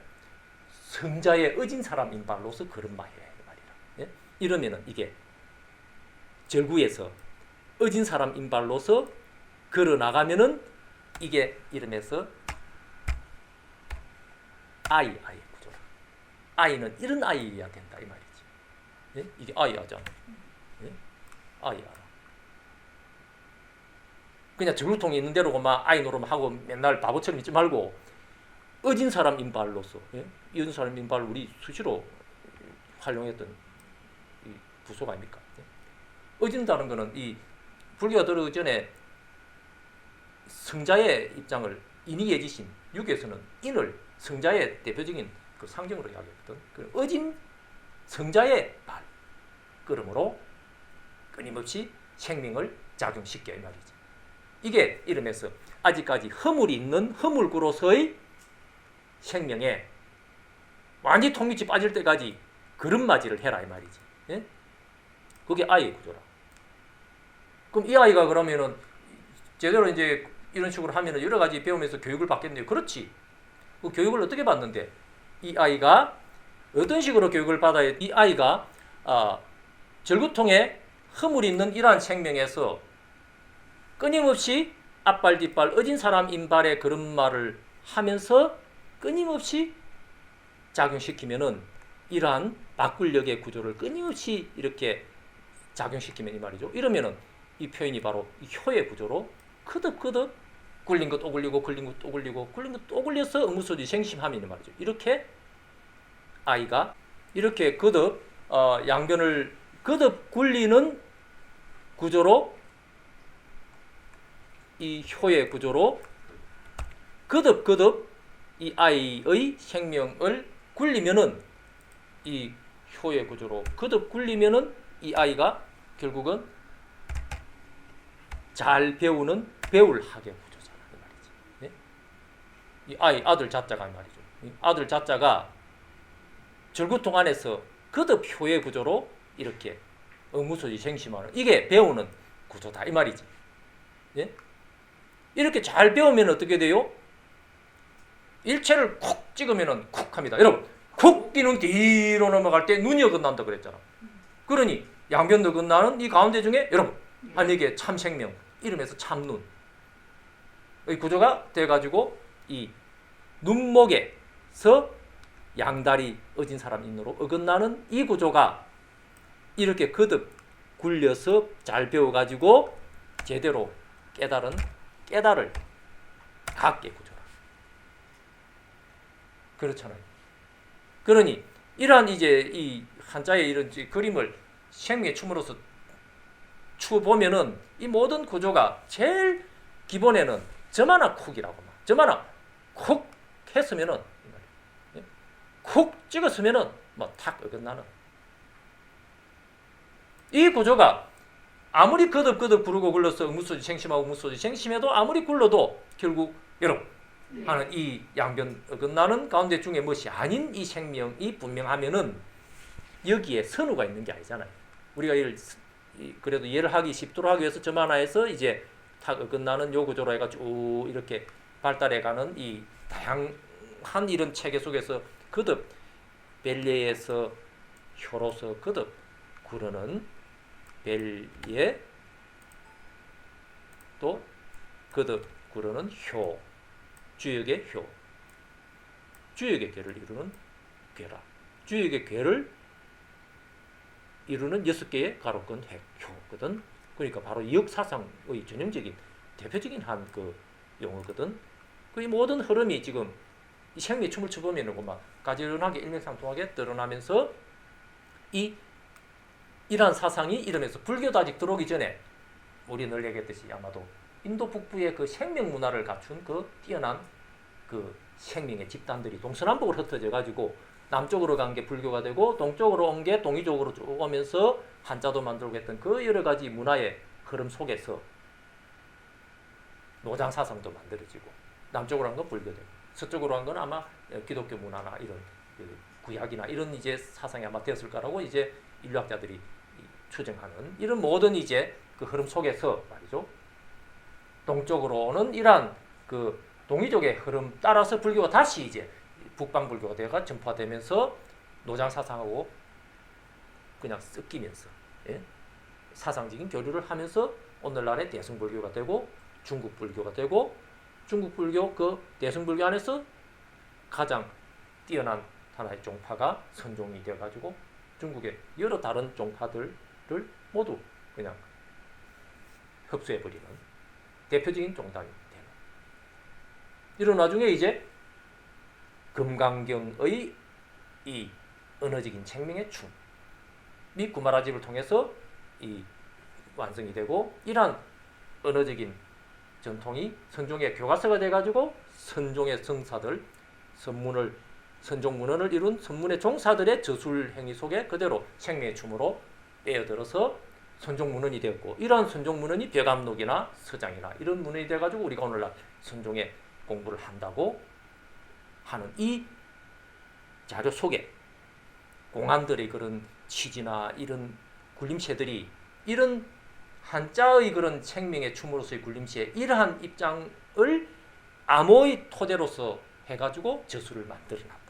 성자의 어진 사람 인발로서 걸음마해 이 말이라. 예? 이러면은 이게 절구에서 어진 사람 인발로서 걸어 나가면은 이게 이름에서 아이의 구조라. 아이는 이런 아이여야 된다 이 말이지. 예? 이게 아이야잖아. 예? 아이야. 그냥 절구통에 있는 대로만 아이 노름 하고 맨날 바보처럼 있지 말고 어진 사람 인발로서, 예? 이 어진 사람 인발 우리 수시로 활용했던 이 부소가 아닙니까? 예? 어진다는 거는 이 불교가 들어오기 전에 성자의 입장을 인이예지심, 육에서는 인을 성자의 대표적인 그 상징으로 이야기했거든. 그 어진 성자의 발, 그러므로 끊임없이 생명을 작용시켜 이 말이지. 이게 이름에서 아직까지 허물이 있는 허물구로서의 생명에 완전히 통미치 빠질 때까지 걸음맞이를 해라 이 말이지. 예? 그게 아이의 구조라. 그럼 이 아이가 그러면은 제대로 이제 이런 식으로 하면은 여러 가지 배우면서 교육을 받겠네요. 그렇지. 그 교육을 어떻게 받는데? 이 아이가 어떤 식으로 교육을 받아야 이 아이가 절구통에 허물이 있는 이러한 생명에서 끊임없이 앞발 뒷발 어진 사람 인발의 걸음마를 하면서 끊임없이 작용시키면은 이러한 바꿀력의 구조를 끊임없이 이렇게 작용시키면 이 말이죠. 이러면은 이 표현이 바로 이 효의 구조로 거듭 굴린 것 또 굴리고 굴린 것 또 굴리고 굴린 것 또 굴려서 의무소지 생심함이 말이죠. 이렇게 아이가 이렇게 거듭 양변을 거듭 굴리는 구조로 이 효의 구조로 거듭 이 아이의 생명을 굴리면은 이 효의 구조로 거듭 굴리면은 이 아이가 결국은 잘 배우는 배울학의 구조잖아 이 말이지. 네? 이 아들 자자가 이 말이죠. 이 아들 자자가 절구통 안에서 거듭 효의 구조로 이렇게 의무소지 생심하는 이게 배우는 구조다 이 말이지. 예? 이렇게 잘 배우면 어떻게 돼요? 일체를 쿡 찍으면은 쿡 합니다. 여러분, 쿡 끼는 뒤로 넘어갈 때 눈이 어긋난다 그랬잖아. 그러니 양변도 어긋나는 이 가운데 중에 여러분, 이게 참생명, 이름에서 참눈. 이 구조가 돼가지고 이 눈목에서 양다리 어진 사람 인으로 어긋나는 이 구조가 이렇게 거듭 굴려서 잘 배워가지고 제대로 깨달을 각계 구조라. 그렇잖아요. 그러니 이러한 이제 이 한자의 이런 그림을 생명의 춤으로서 추보면은 이 모든 구조가 제일 기본에는 점 하나 쿡이라고 말. 점 하나 쿡 했으면은 쿡 찍었으면은 뭐 탁 어긋나는 이 구조가 아무리 거듭 부르고 굴러서 무소지 생심하고 무소지 생심해도 아무리 굴러도 결국 여러분 하는 이 양변 어긋나는 가운데 중에 무엇이 아닌 이 생명이 분명하면은 여기에 선우가 있는 게 아니잖아요. 우리가 그래도 이해를 하기 쉽도록 하기 위해서 점 하나에서 이제 탁 어긋나는 요 구조로 해가지고 이렇게 발달해가는 이 다양한 이런 체계 속에서 거듭 벨리에서 효로서 거듭 구르는 벨리에 또 거듭 구르는 효 주역의 효 주역의 괴를 이루는 괴라 주역의 괴를 이루는 6개의 가로권 효거든. 그러니까 바로 역사상의 전형적인 대표적인 한 그 용어거든. 그 이 모든 흐름이 지금 이 생명의 춤을 춰보면 막 가지런하게 일맥상통하게 드러나면서 이러한 사상이 이러면서 불교도 아직 들어오기 전에 우리 늘 얘기했듯이 아마도 인도 북부의 그 생명 문화를 갖춘 그 뛰어난 그 생명의 집단들이 동서남북으로 흩어져 가지고 남쪽으로 간 게 불교가 되고 동쪽으로 온 게 동이쪽으로 쭉 오면서 한자도 만들고 했던 그 여러 가지 문화의 흐름 속에서 노장 사상도 만들어지고 남쪽으로 한 건 불교되고 서쪽으로 한 건 아마 기독교 문화나 이런 구약이나 이런 이제 사상이 아마 되었을 거라고 이제 인류학자들이 추정하는 이런 모든 이제 그 흐름 속에서 말이죠. 동쪽으로 오는 이러한 그 동이족의 흐름 따라서 불교가 다시 이제 북방 불교가 되어가 전파되면서 노장 사상하고 그냥 섞이면서 사상적인 교류를 하면서 오늘날의 대승불교가 되고 중국 불교가 되고 중국 불교 그 대승불교 안에서 가장 뛰어난 하나의 종파가 선종이 되어가지고 중국의 여러 다른 종파들을 모두 그냥 흡수해버리는 대표적인 종단이 되는 이런 와중에 이제 금강경의 이 언어적인 생명의 춤이 구마라집을 통해서 이 완성이 되고 이러한 언어적인 전통이 선종의 교과서가 돼가지고 선종의 성사들 선종문헌을 이룬 선문의 종사들의 저술 행위 속에 그대로 생명의 춤으로 빼어들어서 선종문헌이 되었고 이러한 선종문헌이 벼감록이나 서장이나 이런 문헌이 돼가지고 우리가 오늘날 선종의 공부를 한다고 하는 이 자료 속에 공안들의 그런 취지나 이런 굴림체들이 이런 한자의 그런 생명의 춤으로서의 굴림체의 이러한 입장을 암호의 토대로서 해가지고 저수를 만들어놨다.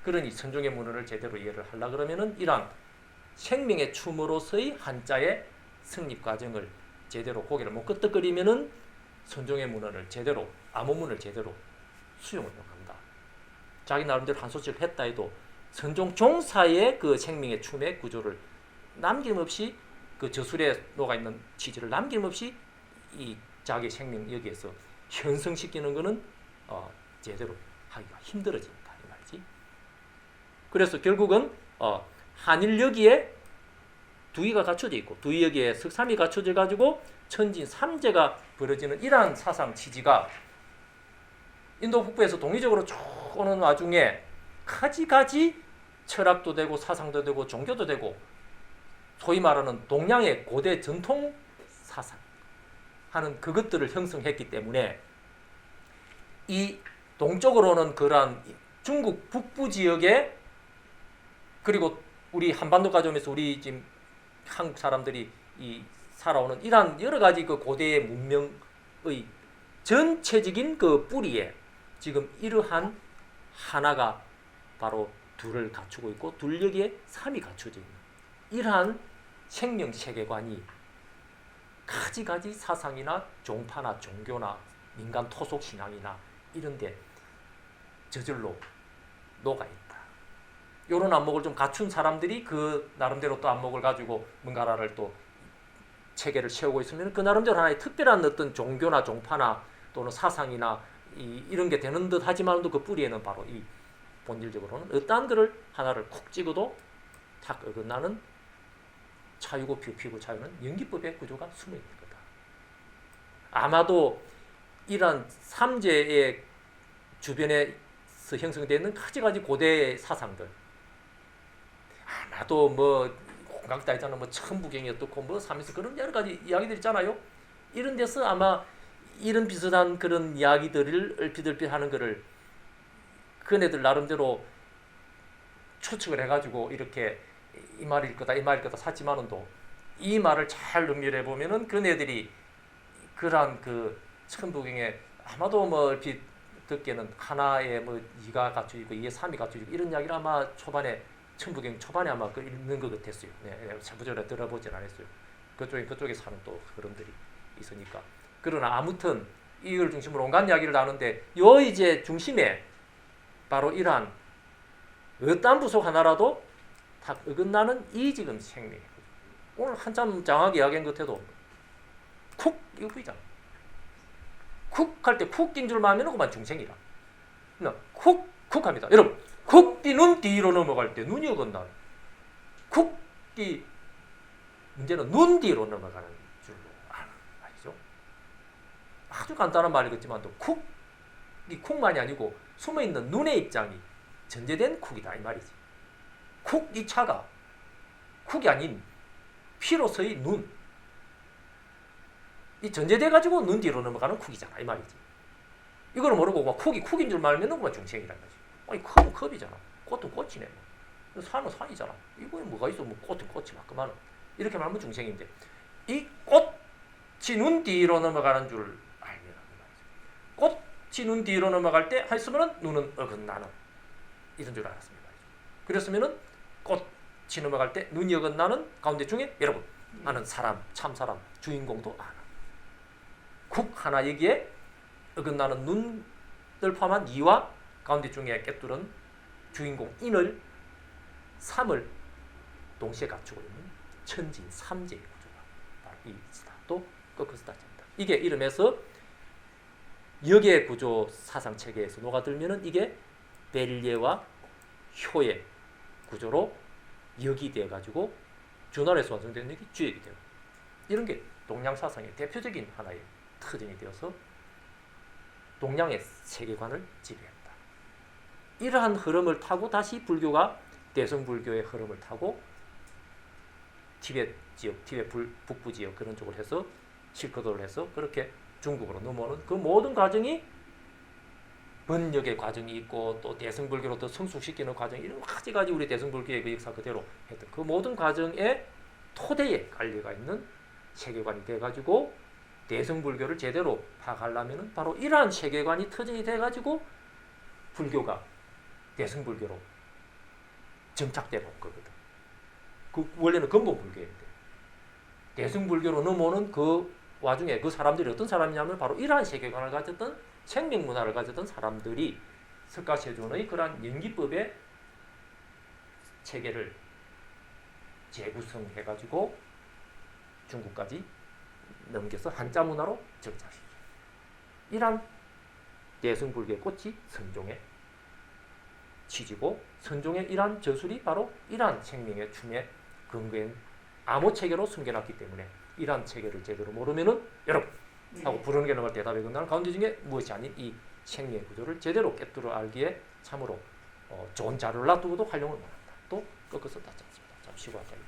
그러니 선종의 문헌을 제대로 이해를 하려 그러면은 이러한 생명의 춤으로서의 한자의 성립 과정을 제대로 고개를 못 끄덕거리면은 선종의 문헌을 제대로 암호문을 제대로 수용을 못한다. 자기 나름대로 한 소식을 했다 해도 선종 종사의 그 생명의 춤의 구조를 남김없이 그 저술에 녹아있는 취지를 남김없이 이 자기 생명 여기에서 현성시키는 것은 제대로 하기가 힘들어진다 이 말이지. 그래서 결국은 한일 여기에 두의가 갖춰져 있고 두의 여기에 석삼이 갖춰져 가지고 천진 삼재가 벌어지는 이러한 사상 취지가 인도 북부에서 동의적으로 쭉 오는 와중에 가지가지 철학도 되고 사상도 되고 종교도 되고 소위 말하는 동양의 고대 전통 사상 하는 그것들을 형성했기 때문에 이 동쪽으로는 그러한 중국 북부 지역에 그리고 우리 한반도까지 오면서 우리 지금 한국 사람들이 이 살아오는 이러한 여러 가지 그 고대의 문명의 전체적인 그 뿌리에 지금 이러한 하나가 바로 둘을 갖추고 있고 둘 여기에 삼이 갖춰져 있는 이러한 생명 세계관이 가지가지 사상이나 종파나 종교나 민간 토속 신앙이나 이런데 저절로 녹아 있다. 이런 안목을 좀 갖춘 사람들이 그 나름대로 또 안목을 가지고 뭔가를 또 체계를 세우고 있으면 그 나름대로 하나의 특별한 어떤 종교나 종파나 또는 사상이나 이런 게 되는 듯 하지만도 그 뿌리에는 바로 이 본질적으로는 어떠한 거를 하나를 쿡 찍어도 탁 어긋나는 차유고 피고 차유는 연기법의 구조가 숨어 있는 거다. 아마도 이러한 삼재의 주변에서 형성되는 가지가지 고대 사상들, 아마도 뭐 공각다 있잖아, 뭐 천부경이 어떻고 뭐 삼에서 그런 여러 가지 이야기들 있잖아요. 이런 데서 아마 이런 비슷한 그런 이야기들을 얼핏얼핏 하는 거를 그네들 나름대로 추측을 해가지고 이렇게 이 말일 거다 이 말일 거다 샀지만은도 이 말을 잘 음미해 보면은 그네들이 그러한 그 천부경에 아마도 뭐 얼핏 듣기에는 하나에 뭐 2가 갖춰지고 2에 3이 갖춰지고 이런 이야기를 아마 초반에 천부경 초반에 아마 그 읽는 것 같았어요. 네, 세부적으로 들어보진 않았어요. 그쪽에 사는 또 흐름들이 있으니까. 그러나 아무튼 이걸 중심으로 온갖 이야기를 나누는데 요 이제 중심에 바로 이러한 어떠한 부속 하나라도 다 어긋나는 이 지금 생명. 오늘 한참 장하게 이야기한 것 같아도 쿡 이거 보이잖아. 쿡 할 때 쿡 낀 줄만 하면 그만 중생이라. 쿡 합니다. 여러분 쿡이 눈 뒤로 넘어갈 때 눈이 어긋나는 쿡이 문제는 눈 뒤로 넘어가는 줄로 아는 말이죠. 아주 간단한 말이겠지만 또 쿡이 쿡만이 아니고 숨어있는 눈의 입장이 전제된 쿡이다 이 말이지. 쿡 이 차가 쿡이 아닌 피로서의 눈, 이 전제돼 가지고 눈 뒤로 넘어가는 쿡이잖아 이 말이지. 이걸 모르고 막 쿡인 줄 말면은 그만 중생이란 거지. 아니 컵은 컵이잖아. 꽃은 꽃이네. 뭐. 산은 산이잖아. 이거에 뭐가 있어? 뭐 꽃은 꽃이 맞구만은. 이렇게 말하면 중생인데 이 꽃이 눈 뒤로 넘어가는 줄 알면 꽃이 눈 뒤로 넘어갈 때 했으면은 눈은 어긋나는 이런 줄 알았습니다. 그랬으면은 꽃이 넘어갈 때 눈이 어긋나는 가운데 중에 여러분 아는 사람, 참 사람, 주인공도 아는 국 하나 여기에 어긋나는 눈을 포함한 이와 가운데 중에 깨뚫은 주인공 인을 3을 동시에 갖추고 있는 천진 삼재의 구조가 바로 이 스타도 꺾어서 스타입니다. 이게 이름에서 역의 구조 사상 체계에서 녹아들면은 이게 벨리에와 효의 구조로 역이 되어 가지고 준활에서 완성된 역이 주역이 되고 이런 게 동양 사상의 대표적인 하나의 특징이 되어서 동양의 세계관을 지배했다. 이러한 흐름을 타고 다시 불교가 대성불교의 흐름을 타고 티베트 지역, 티베트 북부 지역 그런 쪽을 해서 실크도를 해서 그렇게 중국으로 넘어오는 그 모든 과정이 번역의 과정이 있고 또 대성불교로 더 성숙시키는 과정 이런 가지가지 우리 대성불교의 그 역사 그대로 했던 그 모든 과정의 토대에 깔려가 있는 세계관이 돼가지고 대성불교를 제대로 파악하려면 바로 이러한 세계관이 터전이 돼가지고 불교가 대성불교로 정착되어 온 거거든. 그 원래는 근본불교인데 대성불교로 넘어오는 그 와중에 그 사람들이 어떤 사람이냐면 바로 이러한 세계관을 가졌던 생명문화를 가졌던 사람들이 석가세존의 그러한 연기법의 체계를 재구성해가지고 중국까지 넘겨서 한자 문화로 정착시키고 이러한 대성불교의 꽃이 선종의 취지고 선종의 이러한 저술이 바로 이러한 생명의 춤의 근거인 암호체계로 숨겨놨기 때문에 이러한 체계를 제대로 모르면은 여러분 하고 부르는 게 넘을 대답에 건너는 가운데 중에 무엇이 아닌 이 생명의 구조를 제대로 깨뚫어 알기에 참으로 좋은 자료를 놔두고도 활용을 못한다. 또 꺾어서 닫지 않습니다. 잠시 쉬고 할까요?